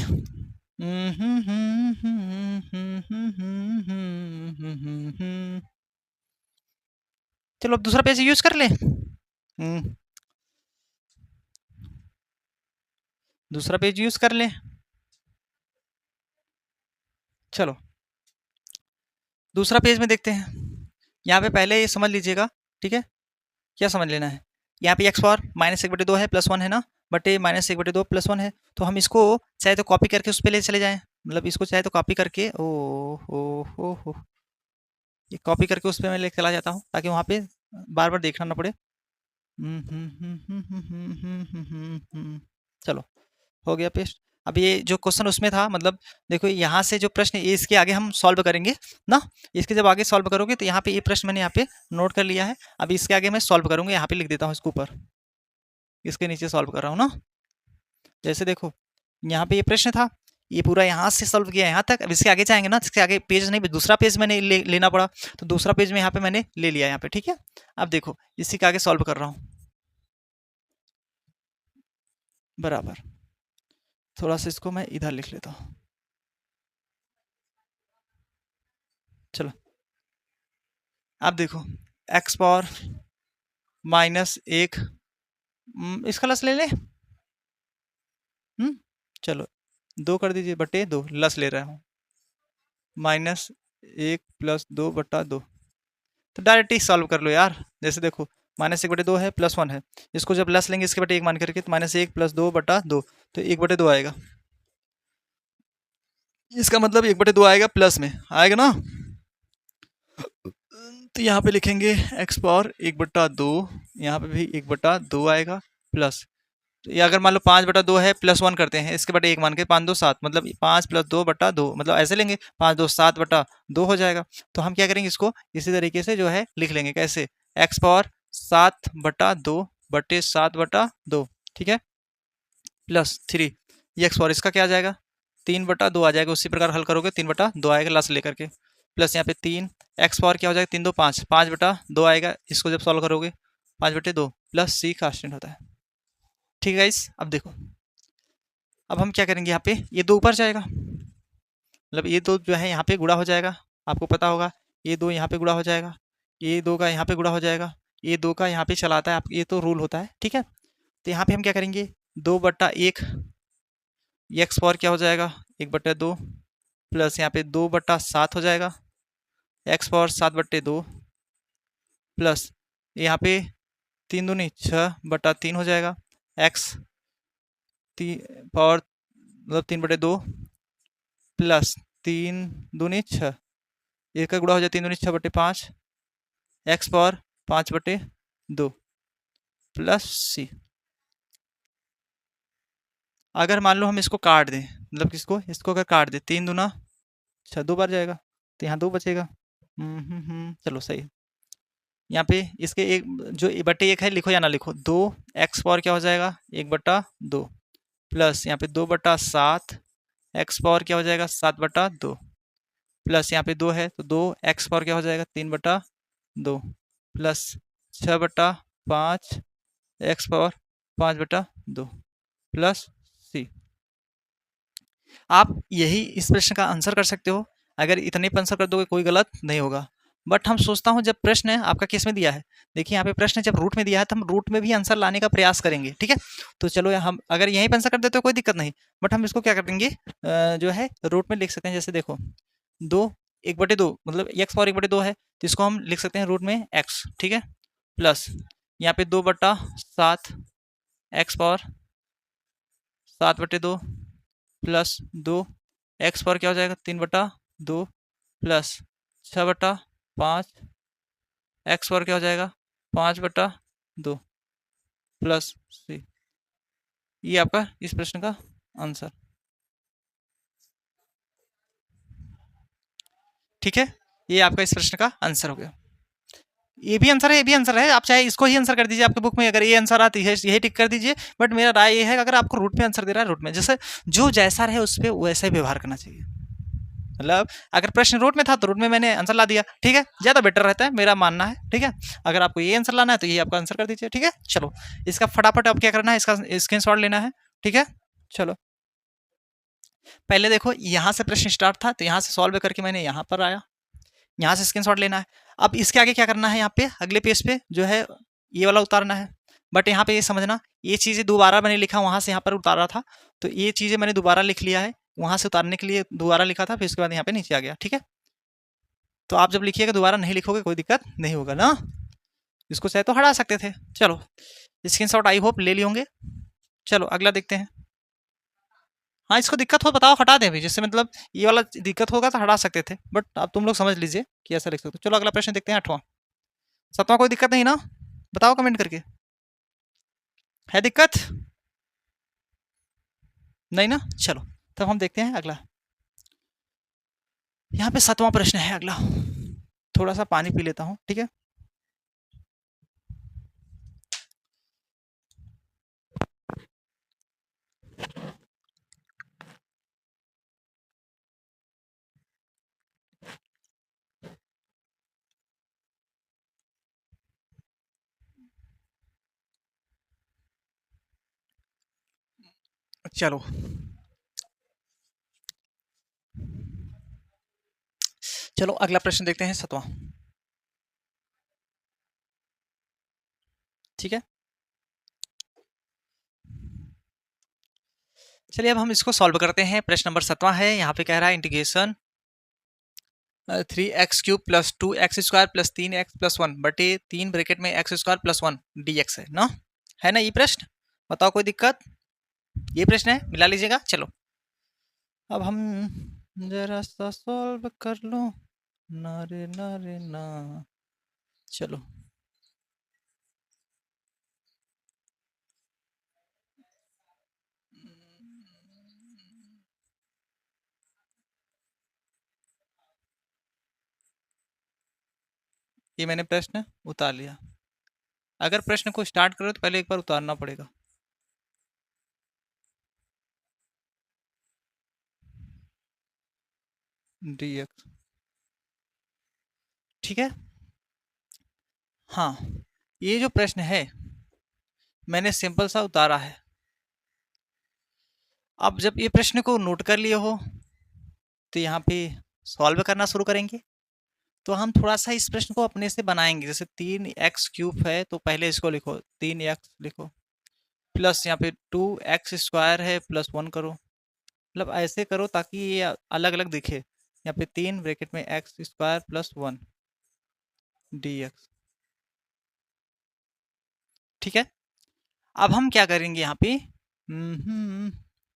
चलो अब दूसरा पेज यूज कर ले। दूसरा पेज यूज कर ले, चलो दूसरा पेज में देखते हैं। यहाँ पे पहले ये समझ लीजिएगा, ठीक है, क्या समझ लेना है, यहाँ पे एक्स पावर माइनस एक बटे दो है प्लस वन है ना, बटे माइनस एक बटे दो प्लस वन है, तो हम इसको चाहे तो कॉपी करके उस पर ले चले जाएं, मतलब इसको चाहे तो कॉपी करके हो ये कॉपी करके उस पर मैं ले चला जाता हूँ, ताकि वहाँ पे बार बार देखना ना पड़े। चलो हो गया पेस्ट। अब ये जो क्वेश्चन उसमें था, मतलब देखो यहाँ से जो प्रश्न ये इसके आगे हम सॉल्व करेंगे ना, इसके जब आगे सॉल्व करोगे तो यहाँ पे ये प्रश्न मैंने यहाँ पे नोट कर लिया है, अब इसके आगे मैं सॉल्व करूंगा, यहाँ पे लिख देता हूँ इसके ऊपर, इसके नीचे सॉल्व कर रहा हूँ ना। जैसे देखो यहाँ पे ये प्रश्न था, ये पूरा यहाँ से सॉल्व किया यहाँ तक, अब इसके आगे जाएंगे ना, इसके आगे पेज नहीं, दूसरा पेज मैंने लेना पड़ा, तो दूसरा पेज में यहाँ पे मैंने ले लिया यहाँ पे। ठीक है, अब देखो इसी के आगे सॉल्व कर रहा हूँ बराबर, थोड़ा सा इसको मैं इधर लिख लेता हूँ। चलो अब देखो एक्स पावर माइनस एक, इसका लस ले ले, चलो दो कर दीजिए, बटे दो लस ले रहा हूँ, माइनस एक प्लस दो बटा दो, तो डायरेक्ट ही सॉल्व कर लो यार। जैसे देखो माइनस एक बटे दो है प्लस वन है, इसको जब लस लेंगे इसके बटे एक मान करके, तो माइनस एक प्लस दो बटा दो, तो एक बटे दो आएगा, इसका मतलब एक बटे दो आएगा, प्लस में आएगा ना, तो यहाँ पे लिखेंगे एक्स पावर एक बटा दो, यहाँ पे भी एक बटा दो आएगा प्लस, तो ये अगर मान लो 5/2 है प्लस वन करते हैं, इसके बटे एक मान के 5×2=7, मतलब 5 + 2/2, मतलब ऐसे लेंगे 5×2=7/2 हो जाएगा। तो हम क्या करेंगे, इसको इसी तरीके से जो है लिख लेंगे, कैसे, एक्स पावर 7/2 बटे 7/2, ठीक है, प्लस 3 ये एक्स पावर इसका क्या आ जाएगा, 3/2 आ जाएगा, उसी प्रकार हल करोगे 3/2 आएगा लास्ट लेकर के, प्लस यहाँ पे 3 एक्स पावर क्या हो जाएगा, 3×2 5, 5/2 आएगा, इसको जब सॉल्व करोगे 5/2 प्लस सी कांस्टेंट होता है। ठीक है गाइस, अब देखो अब हम क्या करेंगे, यहाँ पे ये दो ऊपर जाएगा, मतलब ये दो जो है यहाँ पे गुणा हो जाएगा, आपको पता होगा, ये दो यहाँ पे गुणा हो जाएगा, ये दो का यहाँ पे गुणा हो जाएगा, ये दो का यहाँ पे चला आता है, आप ये तो रूल होता है। ठीक है, तो यहाँ पे हम क्या करेंगे, 2/1 एक्स पावर क्या हो जाएगा, 1/2 प्लस यहाँ पे 2/7 हो जाएगा, एक्स पावर 7/2 प्लस यहाँ पे 3 दूनी 6/3 हो जाएगा। एक्स पावर मतलब 3/2 प्लस 3 दूनी 6, एक का गुणा हो जाए 3 दूनी 6/5, एक्स पावर 5/2 प्लस सी। अगर मान लो हम इसको काट दें, मतलब किसको, इसको अगर काट दें, 3 दूना 6 दो बार जाएगा, तो यहाँ 2 बचेगा। चलो सही है। यहाँ पे इसके एक जो बटे एक है, लिखो या ना लिखो, 2 एक्स पावर क्या हो जाएगा 1/2 प्लस यहाँ पे 2/7 एक्स पावर क्या हो जाएगा 7/2 प्लस यहाँ पे 2 है तो 2 एक्स पावर क्या हो जाएगा 3/2 प्लस 6/5 एक्स पावर 5/2 प्लस सी। आप यही इस प्रश्न का आंसर कर सकते हो। अगर इतने पे आंसर कर दोगे कोई गलत नहीं होगा। बट हम सोचता हूँ जब प्रश्न है आपका किस में दिया है, देखिए यहाँ पे प्रश्न जब रूट में दिया है तो हम रूट में भी आंसर लाने का प्रयास करेंगे, ठीक है। तो चलो हम अगर यहीं पे आंसर कर देते हो कोई दिक्कत नहीं, बट हम इसको क्या करेंगे जो है रूट में लिख सकते हैं। जैसे देखो 2 1/2 मतलब एक्स पावर 1/2 है, तो इसको हम लिख सकते हैं रूट में एक्स, ठीक है। प्लस यहाँ पे 2/7 x power 7/2 plus 2 x power क्या हो जाएगा 3/2 प्लस 6/5 एक्स पावर क्या हो जाएगा 5/2 प्लस सी। ये आपका इस प्रश्न का आंसर, ठीक है। ये आपका इस प्रश्न का आंसर हो गया। ये भी आंसर है, ये भी आंसर है। आप चाहे इसको ही आंसर कर दीजिए, आपके बुक में अगर ये आंसर आती है यही टिक कर दीजिए। बट मेरा राय ये है अगर आपको रूट में आंसर दे रहा है रूट में, जैसे जो जैसा रहे उस पर वैसा ही व्यवहार करना चाहिए। मतलब अगर प्रश्न रूट में था तो रूट में मैंने आंसर ला दिया, ठीक है, ज्यादा बेटर रहता है मेरा मानना है, ठीक है। अगर आपको ये आंसर लाना है तो ये आपका आंसर कर दीजिए, ठीक है। चलो इसका फटाफट अब क्या करना है, इसका स्क्रीनशॉट लेना है, ठीक है। चलो पहले देखो यहाँ से प्रश्न स्टार्ट था तो यहाँ से सॉल्व करके मैंने यहाँ पर आया, यहाँ से स्क्रीनशॉट लेना है। अब इसके आगे क्या करना है, यहाँ पे अगले पेज पे जो है ये वाला उतारना है। बट यहाँ पे ये समझना, ये चीज़ें दोबारा मैंने लिखा, वहाँ से यहाँ पर उतारा था, तो ये चीज़ें मैंने दोबारा लिख लिया है, वहाँ से उतारने के लिए दोबारा लिखा था, फिर उसके बाद यहाँ पे नीचे आ गया, ठीक है। तो आप जब लिखिएगा दोबारा नहीं लिखोगे कोई दिक्कत नहीं होगा ना, इसको चाहे तो हटा सकते थे। चलो स्क्रीनशॉट आई होप ले लिए होंगे। चलो अगला देखते हैं। हाँ इसको दिक्कत हो बताओ हटा दें, भी जैसे मतलब ये वाला दिक्कत होगा तो हटा सकते थे, बट अब तुम लोग समझ लीजिए कि ऐसा लिख सकते हो। चलो अगला प्रश्न देखते हैं 8वां। 7वां कोई दिक्कत नहीं ना, बताओ कमेंट करके, है दिक्कत नहीं ना। चलो तब हम देखते हैं अगला। यहाँ पे 7वां प्रश्न है अगला, थोड़ा सा पानी पी लेता हूँ, ठीक है। चलो चलो अगला प्रश्न देखते हैं 7वां, ठीक है। चलिए अब हम इसको सॉल्व करते हैं। प्रश्न नंबर 7वां है, यहाँ पे कह रहा है integration 3x³ plus 2x² plus 3x+1/3 (3) D x है ना ये प्रश्न। बताओ कोई दिक्कत, ये प्रश्न है, मिला लीजिएगा। चलो अब हम जरा सा सॉल्व कर लो ना रे ना रे ना। चलो ये मैंने प्रश्न उतार लिया। अगर प्रश्न को स्टार्ट करो तो पहले एक बार उतारना पड़ेगा। डी एक्स, ठीक है। हाँ ये जो प्रश्न है मैंने सिंपल सा उतारा है। अब जब ये प्रश्न को नोट कर लिए हो तो यहाँ पे सॉल्व करना शुरू करेंगे। तो हम थोड़ा सा इस प्रश्न को अपने से बनाएंगे। जैसे 3x³ है तो पहले इसको लिखो 3x लिखो, प्लस यहाँ पे 2x² है +1 करो, मतलब ऐसे करो ताकि ये अलग अलग दिखे। यहाँ पे 3 ब्रैकेट में x² + 1 dx, ठीक है, अब हम क्या करेंगे यहाँ पे,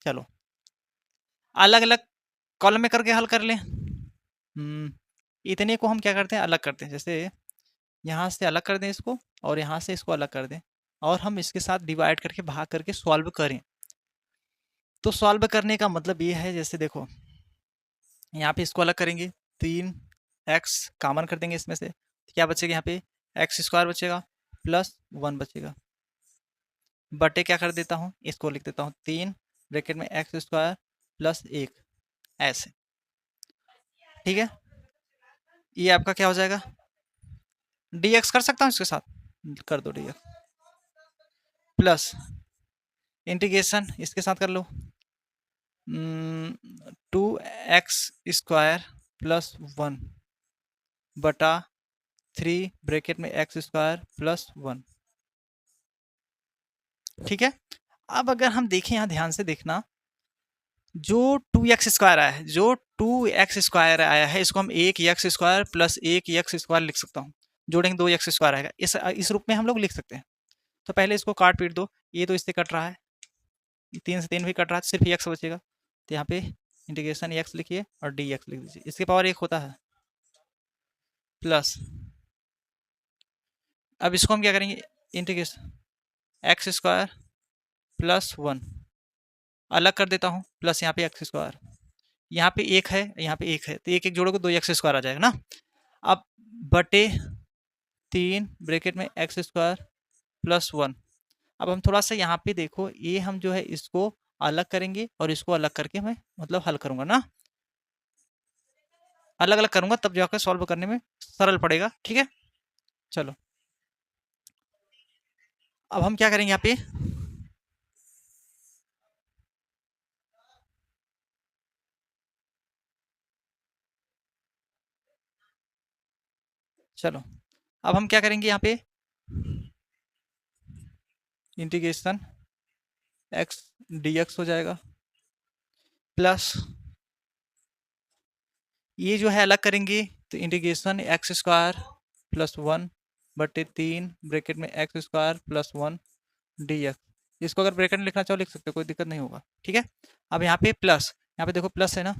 चलो अलग अलग कॉलम में करके हल कर लें। इतने को हम क्या करते हैं, अलग करते हैं, जैसे यहाँ से अलग कर दें इसको और यहाँ से इसको अलग कर दें और हम इसके साथ डिवाइड करके भाग करके सॉल्व करें। तो सॉल्व करने का मतलब ये है, जैसे देखो यहाँ पे इसको अलग करेंगे, 3x कॉमन कर देंगे इसमें से, तो क्या बचेगा यहाँ पे, एक्स स्क्वायर बचेगा प्लस 1 बचेगा, बटे क्या कर देता हूँ, इसको लिख देता हूँ 3 ब्रैकेट में एक्स स्क्वायर प्लस 1, ऐसे। ठीक है, ये आपका क्या हो जाएगा, dx कर सकता हूँ इसके साथ, कर दो dx प्लस इंटीग्रेशन इसके साथ कर लो, 2x स्क्वायर प्लस 1 बटा 3 ब्रैकेट में एक्स स्क्वायर प्लस 1। ठीक है, अब अगर हम देखें, यहाँ ध्यान से देखना, जो 2x स्क्वायर आया है, जो 2x स्क्वायर आया है, इसको हम 1x square plus 1x square लिख सकता हूँ, जोड़ेंगे 2x स्क्वायर आएगा, इस रूप में हम लोग लिख सकते हैं। तो पहले इसको काट पीट दो, ये तो इससे कट रहा है, 3 से 3 भी कट रहा है, सिर्फ x बचेगा, तो यहाँ पे इंटीग्रेशन x लिखिए और dx लिख दीजिए, इसके पावर 1 होता है प्लस, अब इसको हम क्या करेंगे, इंटीग्रेशन एक्स स्क्वायर प्लस 1 अलग कर देता हूँ, प्लस यहाँ पे एक्स स्क्वायर, यहाँ पे 1 है, यहाँ पे 1 है, तो एक एक जोड़ोगे 2x स्क्वायर आ जाएगा ना। अब बटे 3 ब्रैकेट में एक्स स्क्वायर प्लस 1। अब हम थोड़ा सा यहाँ पे देखो, ये हम जो है इसको अलग करेंगे और इसको अलग करके मैं मतलब हल करूंगा ना, अलग अलग करूंगा तब जाकर सॉल्व करने में सरल पड़ेगा। ठीक है, चलो अब हम क्या करेंगे यहाँ पे, चलो अब हम क्या करेंगे यहाँ पे, इंटीग्रेशन x dx हो जाएगा प्लस, ये जो है अलग करेंगे तो इंटीग्रेशन एक्स स्क्वायर प्लस 1 बटे 3 ब्रैकेट में एक्स स्क्वायर प्लस 1 dx, इसको अगर ब्रैकेट में लिखना चाहो लिख सकते हो, कोई दिक्कत नहीं होगा। ठीक है, अब यहाँ पे प्लस, यहाँ पे देखो प्लस है ना,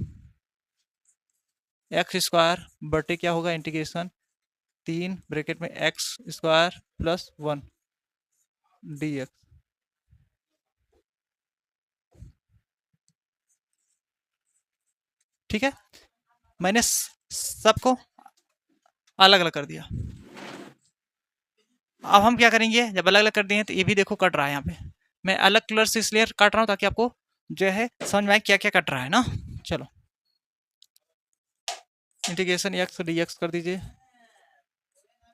एक्स स्क्वायर बटे क्या होगा, इंटीग्रेशन 3 ब्रैकेट में एक्स स्क्वायर प्लस 1 dx। ठीक है, मैंने सबको अलग अलग कर दिया। अब हम क्या करेंगे, जब अलग अलग कर दिए तो ये भी देखो कट रहा है, यहाँ पे मैं अलग कलर से इसलिए काट रहा हूँ ताकि आपको जो है समझ में आए क्या क्या कट रहा है ना। चलो इंटीग्रेशन एक्स dx कर दीजिए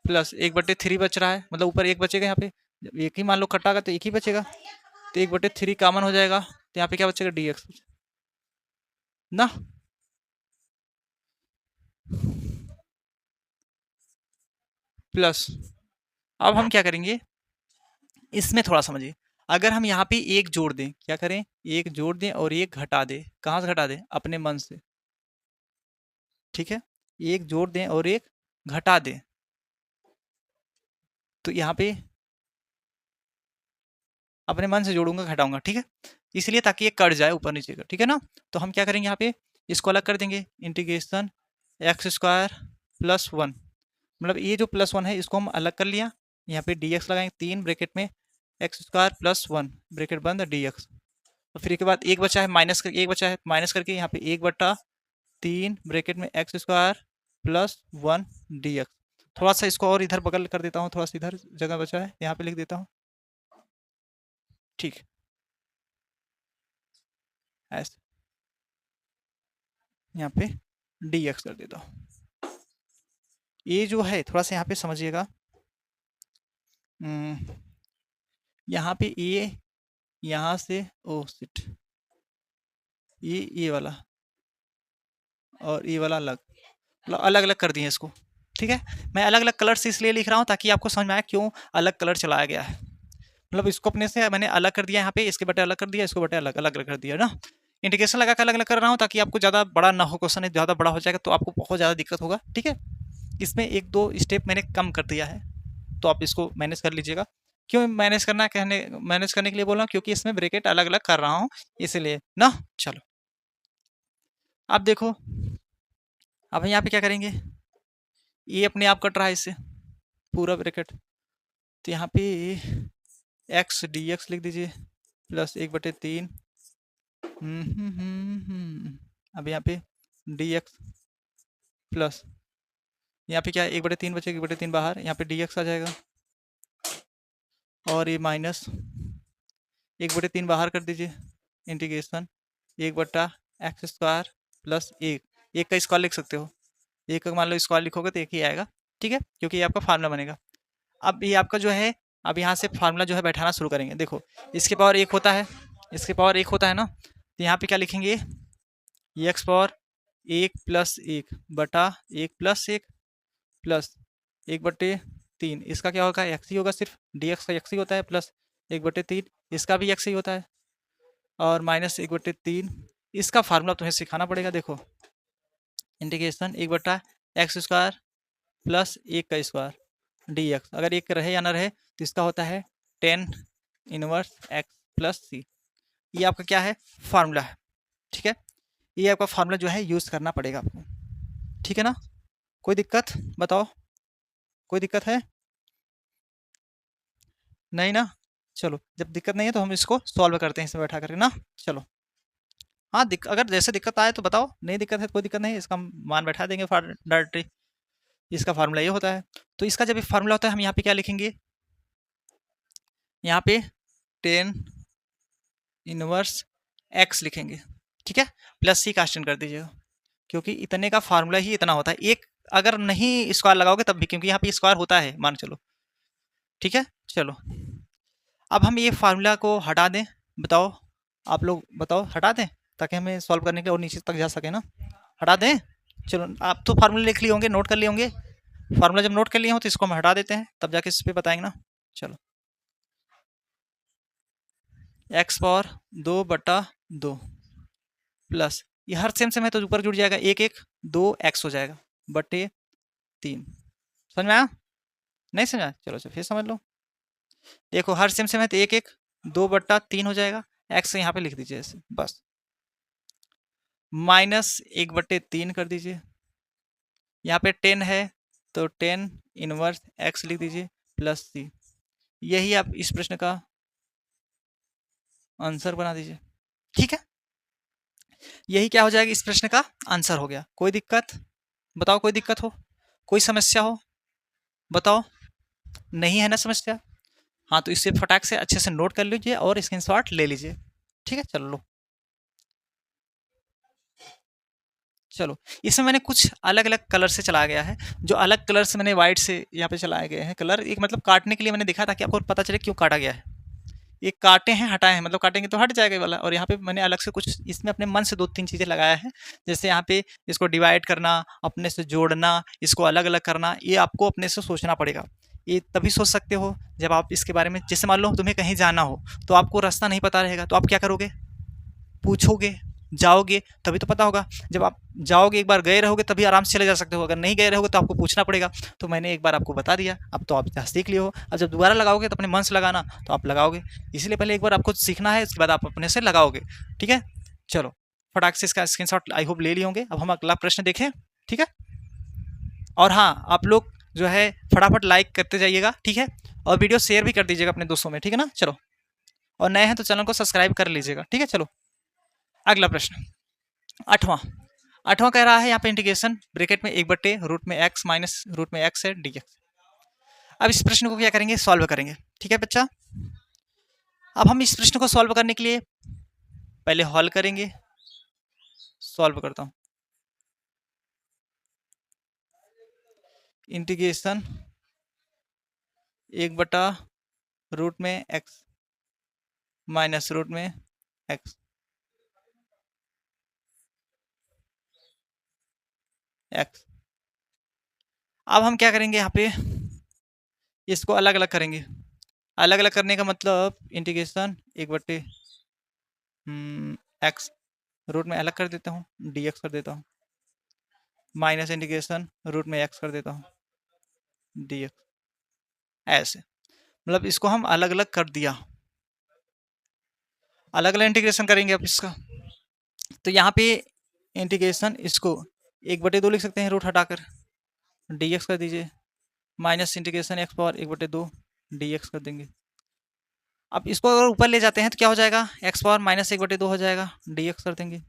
प्लस 1/3 बच रहा है, मतलब ऊपर 1 बचेगा, यहाँ पे जब एक ही मान लो कटागा तो 1 ही बचेगा, तो 1/3 कॉमन हो जाएगा, तो यहाँ पे क्या बचेगा, dx ना। प्लस अब हम क्या करेंगे, इसमें थोड़ा समझिए, अगर हम यहाँ पे एक जोड़ दें, क्या करें, एक जोड़ दें और एक घटा दें, कहाँ से घटा दें, अपने मन से। ठीक है, एक जोड़ दें और एक घटा दें, तो यहाँ पे अपने मन से जोड़ूंगा घटाऊंगा। ठीक है, इसलिए ताकि ये कट जाए ऊपर नीचे का। ठीक है ना, तो हम क्या करेंगे, यहाँ पे इसको अलग कर देंगे, इंटीग्रेशन एक्स स्क्वायर प्लस 1, मतलब ये जो प्लस 1 है इसको हम अलग कर लिया, यहाँ पे dx लगाएंगे, 3 ब्रैकेट में एक्स स्क्वायर प्लस 1 ब्रैकेट बंद dx, तो फिर के बाद एक बचा है माइनस करके, एक बचा है माइनस करके, यहाँ पे 1/3 ब्रैकेट में एक्स स्क्वायर प्लस 1 dx। थोड़ा सा इसको और इधर बगल कर देता हूँ, थोड़ा सा इधर जगह बचा है, यहाँ पे लिख देता हूँ। ठीक, ऐसे यहाँ पे dx कर देता हूँ। ये जो है थोड़ा सा यहाँ पे समझिएगा, यहाँ पे ये यहाँ से ओ सिट, ये वाला और ये वाला अलग, मतलब अलग अलग कर दिए इसको। ठीक है, मैं अलग अलग कलर से इसलिए लिख रहा हूँ ताकि आपको समझ में आए क्यों अलग कलर चलाया गया है, मतलब इसको अपने से मैंने अलग कर दिया, यहाँ पे इसके बटे अलग कर दिया, इसको बटे अलग अलग कर दिया ना। इंटीग्रेशन लगा कर अलग अलग कर रहा हूँ ताकि आपको ज़्यादा बड़ा ना हो, क्वेश्चन ज़्यादा बड़ा हो जाएगा तो आपको बहुत ज़्यादा दिक्कत होगा। ठीक है, इसमें 1-2 स्टेप मैंने कम कर दिया है, तो आप इसको मैनेज कर लीजिएगा। क्यों मैनेज करने के लिए बोल रहा हूँ, क्योंकि इसमें ब्रैकेट अलग अलग कर रहा हूँ इसलिए ना। चलो अब देखो, अब यहाँ पे क्या करेंगे, ये अपने आप कट रहा है इससे पूरा ब्रैकेट, तो यहाँ पे एक्स डी एक्स लिख दीजिए प्लस 1/3। अब यहाँ पे डी एक्स प्लस, यहाँ पे क्या है 1/3 बचेगा, 1/3 बाहर, यहाँ पे डी एक्स आ जाएगा और ये माइनस 1/3 बाहर कर दीजिए, इंटीग्रेशन 1/x² प्लस 1 का स्क्वायर लिख सकते हो, 1 का मान लो स्क्वायर लिखोगे तो 1 ही आएगा, ठीक है, क्योंकि ये आपका फार्मूला बनेगा। अब ये आपका जो है, अब यहाँ से फार्मूला जो है बैठाना शुरू करेंगे। देखो इसके पावर 1 होता है, इसके पावर 1 होता है ना, तो यहाँ पे क्या लिखेंगे, एक्स पावर 1 प्लस 1 बटा 1 प्लस 1 प्लस 1/3, इसका क्या होगा, एक्स ही होगा, सिर्फ डी एक्स का एक्स ही होता है, प्लस 1/3 इसका भी एक्स ही होता है, और माइनस 1/3। इसका फार्मूला तुम्हें सिखाना पड़ेगा। देखो इंटीग्रेशन 1/x² प्लस 1 का स्क्वायर डी एक्स, अगर 1 रहे या ना रहे तो इसका होता है 10 इनवर्स x प्लस सी। ये आपका क्या है, फार्मूला है, ठीक है, ये आपका फार्मूला जो है यूज़ करना पड़ेगा आपको, ठीक है ना। कोई दिक्कत बताओ, कोई दिक्कत है, नहीं ना। चलो जब दिक्कत नहीं है तो हम इसको सॉल्व करते हैं इसमें बैठा करके ना। चलो हाँ, अगर जैसे दिक्कत आए तो बताओ, नहीं दिक्कत है तो कोई दिक्कत नहीं, इसका हम मान बैठा देंगे डायरेक्टली। इसका फार्मूला ये होता है, तो इसका जब फार्मूला होता है हम यहाँ पे क्या लिखेंगे, यहाँ पे 10 इनवर्स x लिखेंगे, ठीक है, प्लस सी कांस्टेंट कर दीजिएगा, क्योंकि इतने का फार्मूला ही इतना होता है। एक अगर नहीं स्क्वायर लगाओगे तब भी, क्योंकि यहाँ पे स्क्वायर होता है मान चलो, ठीक है। चलो अब हम ये फार्मूला को हटा दें, बताओ आप लोग बताओ, हटा दें ताकि हमें सॉल्व करने के लिए और नीचे तक जा सके ना, हटा दें। चलो आप तो फार्मूले लिख लिए होंगे, नोट कर लिए होंगे, फार्मूला जब नोट कर लिए हो तो इसको हम हटा देते हैं, तब जाके इस पर बताएंगे ना। चलो एक्स पावर 2/2 प्लस, ये हर सेम है तो ऊपर जुड़ जाएगा, 1 1 2 x हो जाएगा बटे 3। समझ में आया, नहीं समझा, चलो फिर समझ लो। देखो हर सेम है तो 1 1 2/3 हो जाएगा, x यहाँ पे लिख दीजिए ऐसे बस, माइनस 1/3 कर दीजिए, यहाँ पे 10 है तो 10 इनवर्स x लिख दीजिए प्लस सी। यही आप इस प्रश्न का आंसर बना दीजिए, ठीक है, यही क्या हो जाएगा, इस प्रश्न का आंसर हो गया। कोई दिक्कत बताओ, कोई दिक्कत हो, कोई समस्या हो बताओ, नहीं है ना समस्या, हाँ तो इसे फटाक से अच्छे से नोट कर लीजिए और स्क्रीनशॉट ले लीजिए, ठीक है। चलो लो, चलो इसमें मैंने कुछ अलग अलग कलर से चलाया गया है, जो अलग कलर से मैंने व्हाइट से यहाँ पे चलाए गए हैं कलर, एक मतलब काटने के लिए मैंने देखा ताकि आपको पता चले क्यों काटा गया है। ये काटे हैं हटाए हैं, मतलब काटेंगे तो हट जाएगा ये वाला, और यहाँ पे मैंने अलग से कुछ इसमें अपने मन से 2 3 चीज़ें लगाया है, जैसे यहाँ पे इसको डिवाइड करना, अपने से जोड़ना, इसको अलग अलग करना, ये आपको अपने से सोचना पड़ेगा। ये तभी सोच सकते हो जब आप इसके बारे में, जैसे मान लो तुम्हें कहीं जाना हो तो आपको रास्ता नहीं पता रहेगा तो आप क्या करोगे, पूछोगे, जाओगे तभी तो पता होगा। जब आप जाओगे, एक बार गए रहोगे तभी आराम से चले जा सकते हो, अगर नहीं गए रहोगे तो आपको पूछना पड़ेगा। तो मैंने एक बार आपको बता दिया, अब तो आप सीख लिए हो, अब जब दोबारा लगाओगे तो अपने मन से लगाना, तो आप लगाओगे, इसलिए पहले एक बार आपको सीखना है, इसके बाद आप अपने से लगाओगे, ठीक है। चलो फटाक से इसका स्क्रीनशॉट आई होप ले लिए होंगे। अब हम अगला प्रश्न देखें, ठीक है। और हाँ आप लोग जो है फटाफट लाइक करते जाइएगा, ठीक है, और वीडियो शेयर भी कर दीजिएगा अपने दोस्तों में, ठीक है ना। चलो, और नए हैं तो चैनल को सब्सक्राइब कर लीजिएगा, ठीक है। चलो अगला प्रश्न, आठवां, आठवां कह रहा है यहाँ पे इंटीग्रेशन ब्रैकेट में 1/√x माइनस रूट में x है dx। अब इस प्रश्न को क्या करेंगे, सॉल्व करेंगे, ठीक है बच्चा। अब हम इस प्रश्न को सॉल्व करने के लिए पहले हॉल करेंगे, सॉल्व करता हूँ, इंटीग्रेशन 1/√x माइनस रूट में x x। अब हम क्या करेंगे, यहाँ पे इसको अलग अलग करेंगे, अलग अलग करने का मतलब इंटीग्रेशन 1/x रूट में अलग कर देता हूँ, dx कर देता हूँ, माइनस इंटीग्रेशन रूट में x कर देता हूँ dx, ऐसे मतलब इसको हम अलग अलग कर दिया, अलग अलग इंटीग्रेशन करेंगे अब इसका। तो यहाँ पे इंटीग्रेशन इसको 1/2 लिख सकते हैं रूट हटाकर, dx कर दीजिए, minus integration x power 1/2 dx कर देंगे। अब इसको अगर ऊपर ले जाते हैं तो क्या हो जाएगा, x पावर माइनस 1/2 हो जाएगा, dx कर देंगे,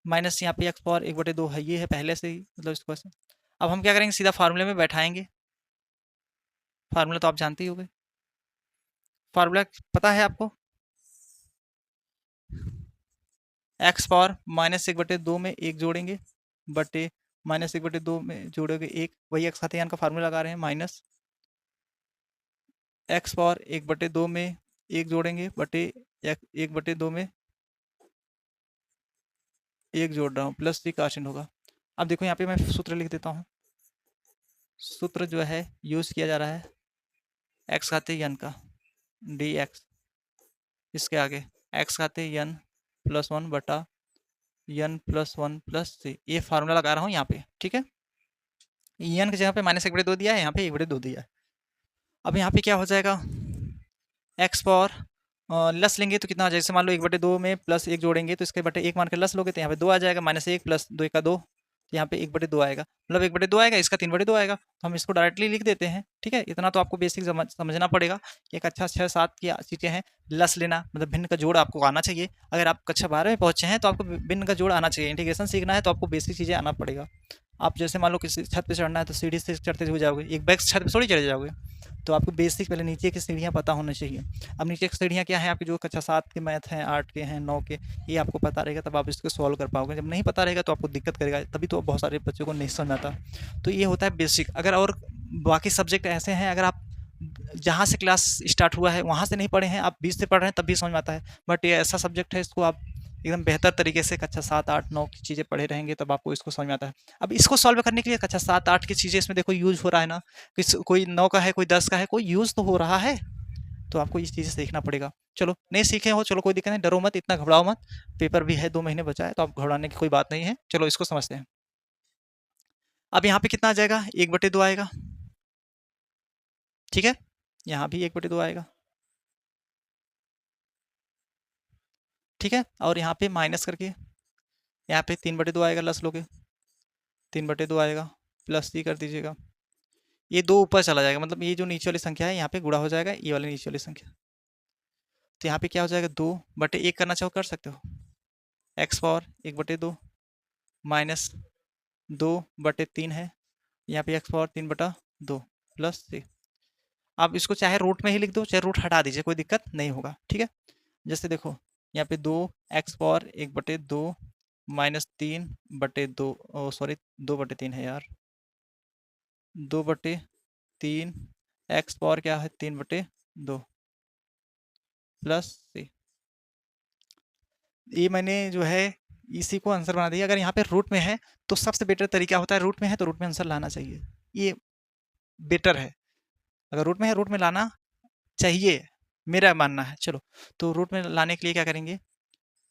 माइनस यहाँ पे x पावर 1/2 है, ये है पहले से ही, मतलब इसको ऐसे। अब हम क्या करेंगे, सीधा फार्मूले में बैठाएंगे, फार्मूला तो आप जानते ही होंगे, फार्मूला पता है आपको, एक्स पावर माइनस 1/2 में 1 जोड़ेंगे, बटे माइनस 1/2 में जोड़ोगे 1, वही एक्स खाते का फार्मूला लगा रहे हैं, माइनस एक्स पावर 1/2 में 1 जोड़ेंगे, बटे 1/2 में 1 जोड़ रहा हूँ, प्लस सी का चिन्ह होगा। अब देखो यहाँ पे मैं सूत्र लिख देता हूँ, सूत्र जो है यूज़ किया जा रहा है एक्स खाते यन का, dx, इसके आगे एक्स खाते यन +1 बटा यन +1 प्लस सी, ये फार्मूला लगा रहा हूँ यहाँ पे, ठीक है। यन की जगह पे माइनस 1/2 दिया है, यहाँ पे 1/2 दिया है। अब यहाँ पे क्या हो जाएगा, एक्स पावर लस लेंगे तो कितना, जैसे मान लो 1/2 में प्लस 1 जोड़ेंगे तो इसके बटे 1 मान के लस लोगे तो यहाँ पे 2 आ जाएगा, माइनस 1 प्लस 2 का 2, तो यहाँ पे 1/2 आएगा, मतलब 1/2 आएगा, इसका 3/2 आएगा, तो हम इसको डायरेक्टली लिख देते हैं, ठीक है। इतना तो आपको बेसिक समझना पड़ेगा। एक अच्छा 6-7 की चीज़ें हैं, लस लेना मतलब भिन्न का जोड़ आपको आना चाहिए, अगर आप कक्षा 12 में पहुँचे हैं तो आपको भिन्न का जोड़ आना चाहिए, इंटीग्रेशन सीखना है तो आपको बेसिक चीज़ें आना पड़ेगा। आप जैसे मान लो किसी छत पे चढ़ना है तो सीढ़ी से चढ़ते हुए जाओगे, एक बैग छत पे थोड़ी चढ़े जाओगे, तो आपको बेसिक पहले नीचे की सीढ़ियाँ पता होना चाहिए। अब नीचे की सीढ़ियाँ क्या है आपकी, जो कक्षा 7 के मैथ हैं, 8 के हैं, 9 के, ये आपको पता रहेगा तब आप इसको सॉल्व कर पाओगे, जब नहीं पता रहेगा तो आपको दिक्कत करेगा, तभी तो बहुत सारे बच्चों को नहीं समझ आता। तो ये होता है बेसिक। अगर और बाकी सब्जेक्ट ऐसे हैं, अगर आप जहाँ से क्लास स्टार्ट हुआ है वहाँ से नहीं पढ़े हैं, आप 20 से पढ़ रहे हैं तब भी समझ में आता है, बट ये ऐसा सब्जेक्ट है, इसको आप एकदम बेहतर तरीके से कक्षा 7, 8, 9 की चीज़ें पढ़े रहेंगे तब आपको इसको समझ में आता है। अब इसको सॉल्व करने के लिए कक्षा 7, 8 की चीज़ें इसमें देखो यूज़ हो रहा है ना, कोई 9 का है, कोई 10 का है, कोई यूज़ तो हो रहा है, तो आपको ये चीज़ें सीखना पड़ेगा। चलो नहीं सीखे हो, चलो कोई दिक्कत नहीं, डरो मत, इतना घबराओ मत, पेपर भी है, 2 महीने बचा है, तो आप घबराने की कोई बात नहीं है। चलो इसको समझते हैं। अब यहाँ पे कितना आ जाएगा, 1/2 आएगा, ठीक है, यहाँ भी 1/2 आएगा, ठीक है, और यहाँ पे माइनस करके यहाँ पे 3/2 आएगा, लस लोगे 3/2 आएगा, प्लस सी कर दीजिएगा, ये 2 ऊपर चला जाएगा, मतलब ये जो नीचे वाली संख्या है यहाँ पे गुणा हो जाएगा ये वाली नीचे वाली संख्या, तो यहाँ पे क्या हो जाएगा, 2/1 करना चाहो कर सकते हो, एक्स पावर 1/2 माइनस 2/3 है, यहाँ पे एक्स पावर 3/2 प्लस सी। आप इसको चाहे रूट में ही लिख दो, चाहे रूट हटा दीजिए, कोई दिक्कत नहीं होगा, ठीक है। जैसे देखो यहाँ पे 2 एक्स पावर 1/2 माइनस 3/2, सॉरी 2/3 है यार, 2/3 एक्स पावर क्या है 3/2 प्लस सी। ये मैंने जो है इसी को आंसर बना दिया। अगर यहाँ पे रूट में है तो सबसे बेटर तरीका होता है, रूट में है तो रूट में आंसर लाना चाहिए, ये बेटर है। अगर रूट में है रूट में लाना चाहिए, मेरा मानना है। चलो तो रूट में लाने के लिए क्या करेंगे,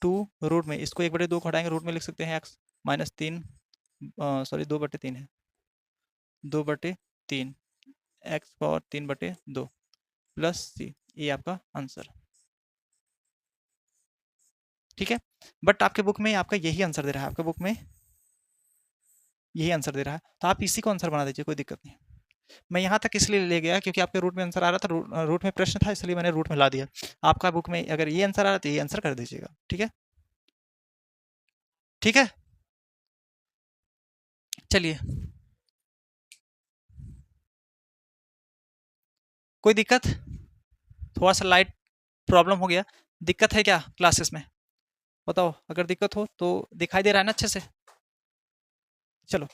2 रूट में इसको 1/2 को हटाएंगे, रूट में लिख सकते हैं एक्स माइनस 3, सॉरी 2/3 है, 2/3 एक्स पावर 3/2 प्लस सी, ये आपका आंसर, ठीक है। बट आपके बुक में आपका यही आंसर दे रहा है, आपके बुक में यही आंसर दे रहा है, तो आप इसी को आंसर बना दीजिए, कोई दिक्कत नहीं। मैं यहाँ तक इसलिए ले गया क्योंकि आपके रूट में आंसर आ रहा था, रूट में प्रश्न था, इसलिए मैंने रूट में ला दिया। आपका बुक में अगर ये आंसर आ रहा है तो ये आंसर कर दीजिएगा, ठीक है, ठीक है। चलिए कोई दिक्कत, थोड़ा सा लाइट प्रॉब्लम हो गया, दिक्कत है क्या क्लासेस में बताओ, अगर दिक्कत हो तो दिखाई दे रहा है ना अच्छे से, चलो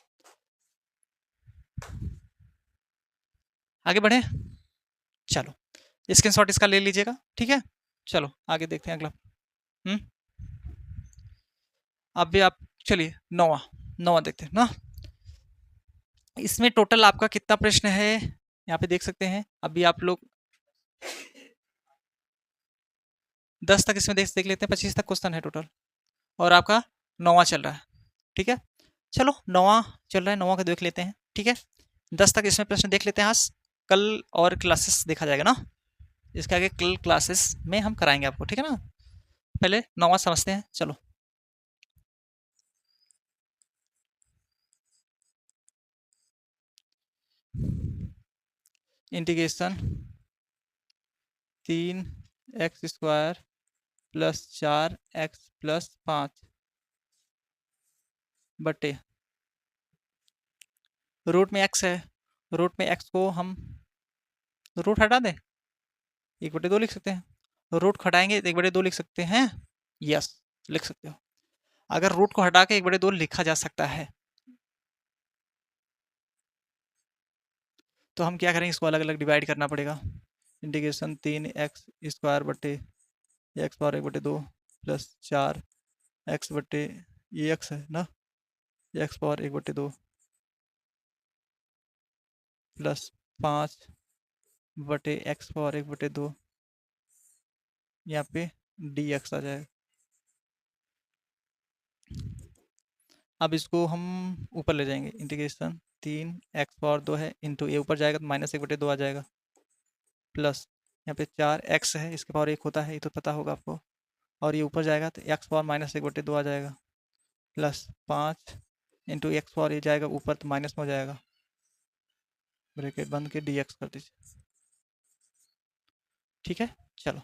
आगे बढ़े, चलो स्क्रीनशॉट इसका ले लीजिएगा, ठीक है। चलो आगे देखते हैं अगला। अब भी आप चलिए नौवा देखते हैं ना, इसमें टोटल आपका कितना प्रश्न है यहाँ पे देख सकते हैं। अभी आप लोग 10 तक इसमें देख लेते हैं, 25 तक क्वेश्चन है टोटल, और आपका 9वां चल रहा है, ठीक है। चलो 9वां चल रहा है, 9वां का देख लेते हैं, ठीक है। 10 तक इसमें प्रश्न देख लेते हैं आज, कल और क्लासेस देखा जाएगा ना। इसके आगे कल क्लासेस में हम कराएंगे आपको, ठीक है ना। पहले 9वां समझते हैं, चलो। Integration 3x² plus 4x plus 5 बटे रूट में x है, रूट में x को हम रूट हटा दें, 1/2 लिख सकते हैं। रूट हटाएंगे तो 1/2 लिख सकते हैं, यस लिख सकते हो। अगर रूट को हटा के 1/2 लिखा जा सकता है तो हम क्या करेंगे, इसको अलग अलग डिवाइड करना पड़ेगा। इंटीग्रेशन 3x² बटे x पावर 1/2 प्लस 4x बटे ये x है ना, x पावर 1/2 प्लस 5 बटे x पावर 1/2, यहाँ पे dx आ जाएगा। अब इसको हम ऊपर ले जाएंगे, इंटीग्रेशन 3x पावर 2 है इंटू ये ऊपर जाएगा तो -1/2 आ जाएगा, प्लस यहाँ पे 4x है, इसके पावर 1 होता है, ये तो पता होगा आपको, और ये ऊपर जाएगा तो x पावर -1/2 आ जाएगा, प्लस 5 इंटू एक्स पावर ये जाएगा ऊपर तो माइनस में हो जाएगा, ब्रैकेट बंद के dx कर दीजिए, ठीक है। चलो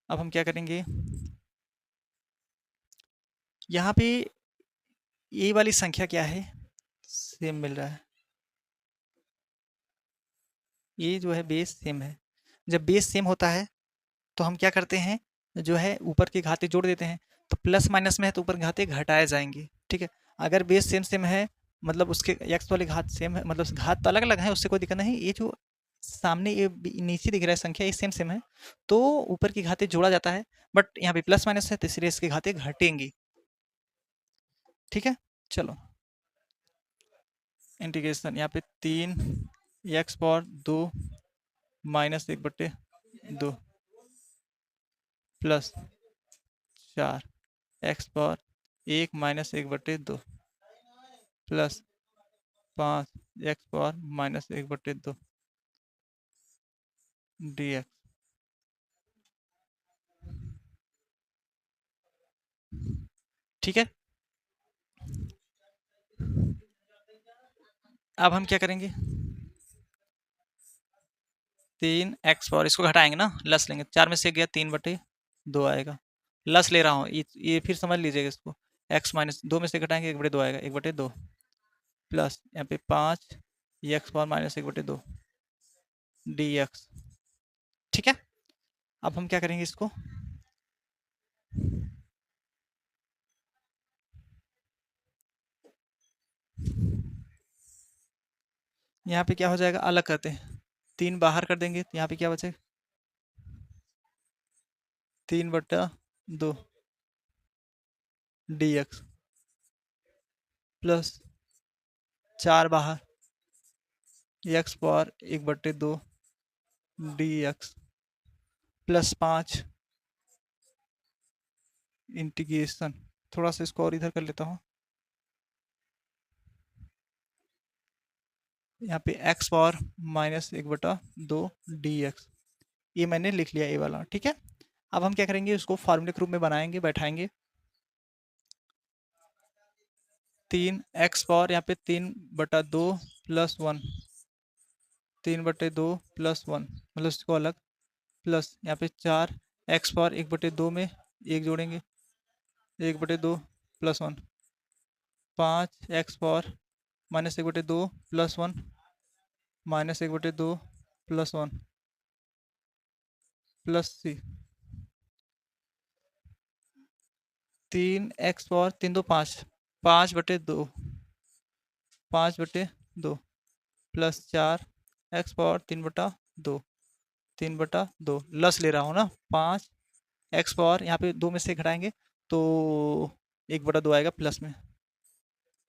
अब हम क्या करेंगे, यहाँ पे ये वाली संख्या क्या है, सेम मिल रहा है, ये जो है बेस सेम है। जब बेस सेम होता है तो हम क्या करते हैं, जो है ऊपर के घाते जोड़ देते हैं, तो प्लस माइनस में है तो ऊपर के घाते घटाए जाएंगे, ठीक है। अगर बेस सेम सेम है मतलब उसके एक्स वाले घात सेम है, मतलब घात तो अलग अलग है, उससे कोई दिक्कत नहीं। ये जो सामने ये नीचे दिख रहा है संख्या, ये सेम सेम है तो ऊपर की घाते जोड़ा जाता है, बट यहाँ पे प्लस माइनस है तो इसलिए इसके घाते घटेंगी, ठीक है। चलो इंटीग्रेशन यहाँ पे 3x power 2 -1/2 plus 4x power 1 -1/2 plus 5x power -1/2 dx, ठीक है। अब हम क्या करेंगे, 3x पावर इसको घटाएंगे ना, लस लेंगे, 4 में से गया 3/2 आएगा, लस ले रहा हूँ ये फिर समझ लीजिएगा इसको, x माइनस 2 में से घटाएंगे 1/2 आएगा, 1/2 प्लस यहाँ पे 5 x पावर -1/2 dx, ठीक है। अब हम क्या करेंगे इसको, यहाँ पे क्या हो जाएगा, अलग करते हैं, 3 बाहर कर देंगे तो यहाँ पे क्या बचेगा, 3/2 dx प्लस 4 बाहर x power 1/2 dx plus 5 integration, थोड़ा सा इसको और इधर कर लेता हूँ, यहाँ पे x पावर -1/2 dx, ये मैंने लिख लिया ये वाला, ठीक है। अब हम क्या करेंगे, उसको फॉर्मूले के रूप में बनाएंगे, बैठाएंगे, 3x पावर यहाँ पे 3/2 प्लस 1, 3/2 प्लस 1 मतलब इसको अलग, प्लस यहाँ पे 4x पावर 1/2 में 1 जोड़ेंगे, 1/2 plus 1, 5x power -1/2 plus 1 -1/2 plus 1 plus c, 3x power 3 2 5, 5/2 5/2 plus 4x power 3/2 3/2, लस ले रहा हूँ ना, 5x पावर यहाँ पे 2 में से घटाएंगे तो 1/2 आएगा प्लस में,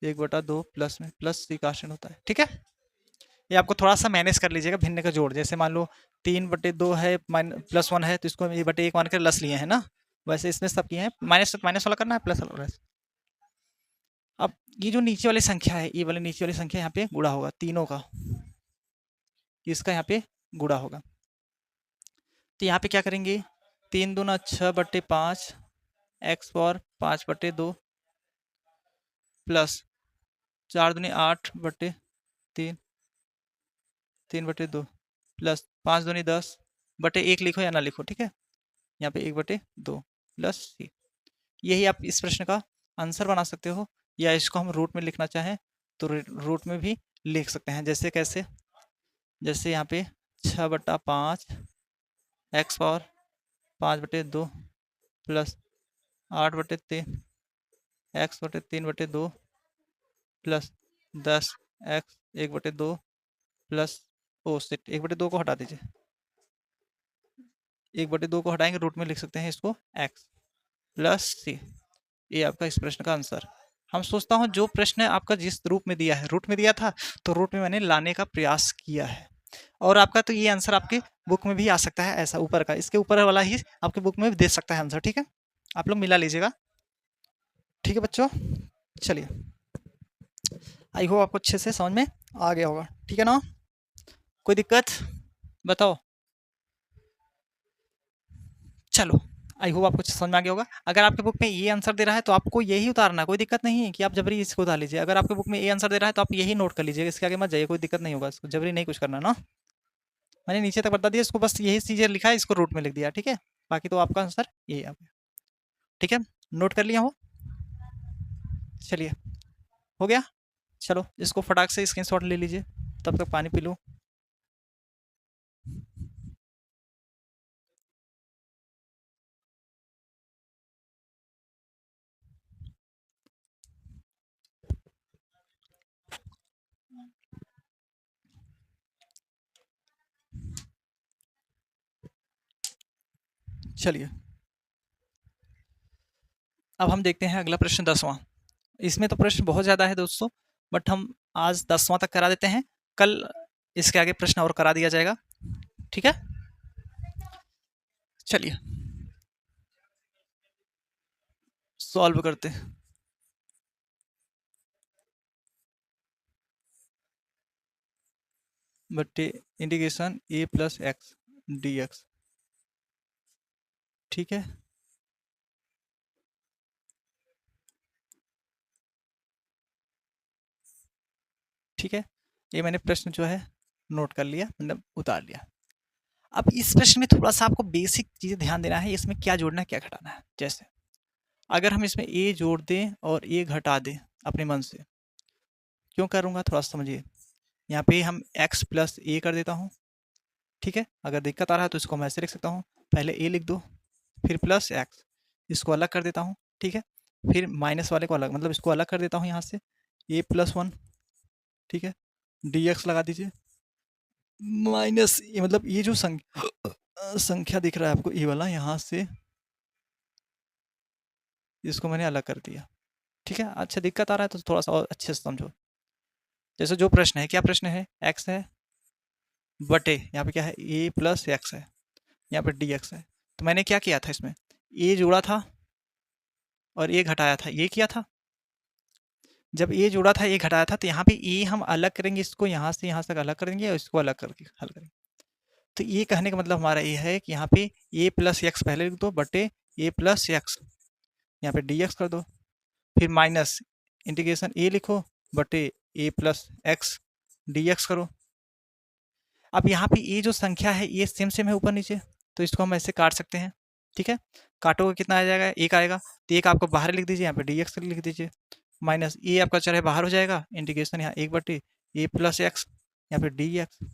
1/2 प्लस में, प्लस c कांस्टेंट होता है, ठीक है। ये आपको थोड़ा सा मैनेज कर लीजिएगा, भिन्न का जोड़, जैसे मान लो 3/2 है प्लस 1 है तो इसको ये बटे 1 मान कर लस लिए है ना, वैसे इसमें सब किए हैं, माइनस माइनस वाला करना है, प्लस वाला। अब ये जो नीचे वाली संख्या है, ये वाली नीचे वाली संख्या यहाँ पे गुणा होगा तीनों का, इसका यहाँ पे गुणा होगा। तो यहाँ पे क्या करेंगे, 3 दूना 6/5 एक्स पावर 5/2 प्लस 4 दूनी 8/3 3/2 प्लस 5 दूनी 10/1 लिखो या ना लिखो, ठीक है। यहाँ पे 1/2 प्लस सी। यही आप इस प्रश्न का आंसर बना सकते हो, या इसको हम रूट में लिखना चाहें तो रूट में भी लिख सकते हैं। जैसे कैसे, जैसे यहाँ पे 6/5 x power 5/2 plus 8/3 x/3/2 plus 10 x 1/2 plus 1/2 को हटा दीजिए, 1/2 को हटाएंगे, रूट में लिख सकते हैं इसको x प्लस सी। ये आपका इस प्रश्न का आंसर। हम सोचता हूँ जो प्रश्न आपका जिस रूप में दिया है, रूट में दिया था तो रूट में मैंने लाने का प्रयास किया है। और आपका तो ये आंसर आपके बुक में भी आ सकता है, ऐसा ऊपर का, इसके ऊपर वाला ही आपके बुक में दे सकता है आंसर, ठीक है। आप लोग मिला लीजिएगा, ठीक है बच्चों। चलिए, आई होप आपको अच्छे से समझ में आ गया होगा, ठीक है ना। कोई दिक्कत बताओ। चलो, आई होप आपको समझ में आ गया होगा। अगर आपके बुक में ये आंसर दे रहा है तो आपको यही उतारना है, कोई दिक्कत नहीं है कि आप जबरी इसको उतार लीजिए। अगर आपके बुक में ये आंसर दे रहा है तो आप यही नोट कर लीजिए, इसके आगे मत जाइए, कोई दिक्कत नहीं होगा, इसको जबरी नहीं कुछ करना ना। मैंने नीचे तक बता दिया, इसको बस यही चीज़ें लिखा है, इसको रूट में लिख दिया, ठीक है। बाकी तो आपका आंसर यही आ गया, ठीक है। नोट कर लिया हो, चलिए हो गया। चलो इसको फटाक से स्क्रीनशॉट ले लीजिए, तब तक पानी पी लो। चलिए अब हम देखते हैं अगला प्रश्न 10वां। इसमें तो प्रश्न बहुत ज़्यादा है दोस्तों, बट हम आज 10वां तक करा देते हैं, कल इसके आगे प्रश्न और करा दिया जाएगा, ठीक है। चलिए सॉल्व करते हैं। बट्टे integration a plus x d x, ठीक है। ठीक है, ये मैंने प्रश्न जो है नोट कर लिया, मतलब उतार लिया। अब इस प्रश्न में थोड़ा सा आपको बेसिक चीज़ें ध्यान देना है, इसमें क्या जोड़ना है क्या घटाना है। जैसे अगर हम इसमें a जोड़ दें और a घटा दें अपने मन से, क्यों करूँगा थोड़ा समझिए। यहाँ पे हम x प्लस a कर देता हूँ, ठीक है। अगर दिक्कत आ रहा है तो इसको मैं ऐसे लिख सकता हूँ, पहले a लिख दो, फिर प्लस x, इसको अलग कर देता हूँ, ठीक है। फिर माइनस वाले को अलग, मतलब इसको अलग कर देता हूँ यहाँ से, a प्लस 1, ठीक है। dx लगा दीजिए, माइनस ये, मतलब ये जो संख्या दिख रहा है आपको ये वाला, यहाँ से इसको मैंने अलग कर दिया, ठीक है। अच्छा दिक्कत आ रहा है तो थोड़ा सा और अच्छे से समझो। जैसे जो प्रश्न है, क्या प्रश्न है, x है बटे यहाँ पे क्या है a प्लस एक्स है, यहाँ पे dx है। तो मैंने क्या किया था, इसमें a जोड़ा था और a घटाया था, ये किया था। जब a जोड़ा था a घटाया था तो यहाँ पे a हम अलग करेंगे, इसको यहाँ से यहाँ तक अलग करेंगे और इसको अलग करके हल करेंगे। तो ये कहने का मतलब हमारा ये है कि यहाँ पे a प्लस एक्स पहले लिख दो बटे a प्लस एक्स, यहाँ पे dx कर दो, फिर माइनस इंटीग्रेशन a लिखो बटे a प्लस एक्स dx करो। अब यहाँ पे ये जो संख्या है ये सेम सेम है ऊपर नीचे, तो इसको हम ऐसे काट सकते हैं, ठीक है। काटोगे कितना आ जाएगा, एक आएगा, तो एक आपको बाहर लिख दीजिए, यहाँ पे dx लिख दीजिए, माइनस ए आपका चाहे बाहर हो जाएगा, इंटीग्रेशन यहाँ 1 बटे a प्लस एक्स, यहाँ पे dx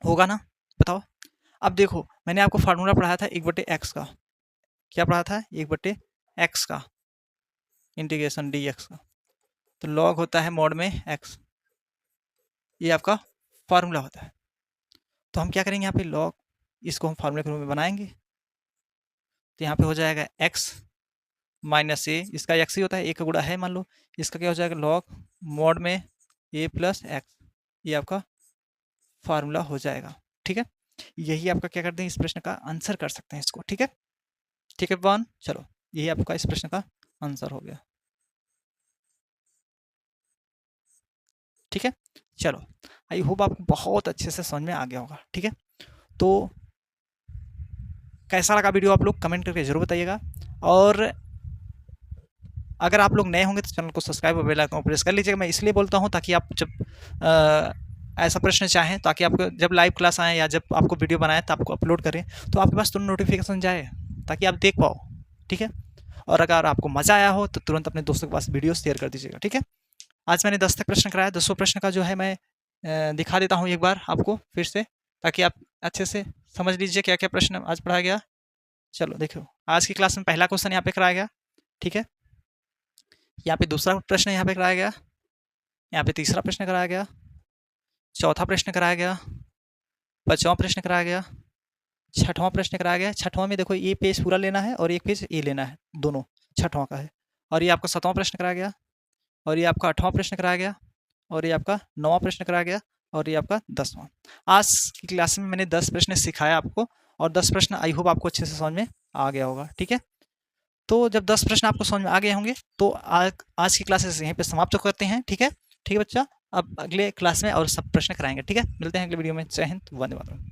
होगा ना, बताओ। अब देखो मैंने आपको फार्मूला पढ़ाया था 1/x का, क्या पढ़ा था, 1/x का इंटीग्रेशन dx का, तो लॉग होता है मॉड में x, ये आपका फार्मूला होता है। तो हम क्या करेंगे, यहाँ पे लॉग, इसको हम फार्मूले के रूप में बनाएंगे, तो यहाँ पे हो जाएगा x माइनस ए, इसका x ही होता है, एक का गुणा है मान लो, इसका क्या हो जाएगा लॉग मॉड में a प्लस एक्स, ये आपका फार्मूला हो जाएगा, ठीक है। यही आपका क्या करते हैं, इस प्रश्न का आंसर कर सकते हैं इसको, ठीक है। ठीक है वन, चलो यही आपका इस प्रश्न का आंसर हो गया, ठीक है। चलो आई होप आपको बहुत अच्छे से समझ में आ गया होगा। ठीक है, तो कैसा लगा वीडियो आप लोग कमेंट करके ज़रूर बताइएगा, और अगर आप लोग नए होंगे तो चैनल को सब्सक्राइब और बेल आइकन को प्रेस कर लीजिएगा। मैं इसलिए बोलता हूँ ताकि आप जब ऐसा प्रश्न चाहें, ताकि आपको जब लाइव क्लास आए या जब आपको वीडियो बनाए तो आपको अपलोड करें तो आपके पास तुरंत नोटिफिकेशन जाए, ताकि आप देख पाओ। ठीक है, और अगर आपको मज़ा आया हो तो तुरंत अपने दोस्तों के पास वीडियो शेयर कर दीजिएगा। ठीक है, आज मैंने 10 तक प्रश्न कराया, 10 प्रश्न का जो है मैं दिखा देता हूँ एक बार आपको फिर से, ताकि आप अच्छे से समझ लीजिए क्या क्या प्रश्न आज पढ़ाया गया। चलो देखो, आज की क्लास में पहला क्वेश्चन यहाँ पे कराया गया। ठीक है, यहाँ पे दूसरा प्रश्न यहाँ पे कराया गया, यहाँ पे तीसरा प्रश्न कराया गया, चौथा प्रश्न कराया गया, पांचवा प्रश्न कराया गया, छठवां प्रश्न कराया गया। छठवां में देखो ये पेज पूरा लेना है और एक पेज ये लेना है, दोनों छठवां का है। और ये आपका 7वां प्रश्न कराया गया, और ये आपका 8वां प्रश्न कराया गया, और ये आपका 9वां प्रश्न कराया गया, और ये आपका 10वां। आज की क्लास में मैंने 10 प्रश्न सिखाया आपको, और 10 प्रश्न आई होप आपको अच्छे से समझ में आ गया होगा। ठीक है, तो जब 10 प्रश्न आपको समझ में आ गए होंगे तो आज की क्लासेस यहीं पे समाप्त करते हैं। ठीक है, ठीक है बच्चा, अब अगले क्लास में और सब प्रश्न कराएंगे। ठीक है, मिलते हैं अगले वीडियो में। जय हिंद, वंदे मातरम।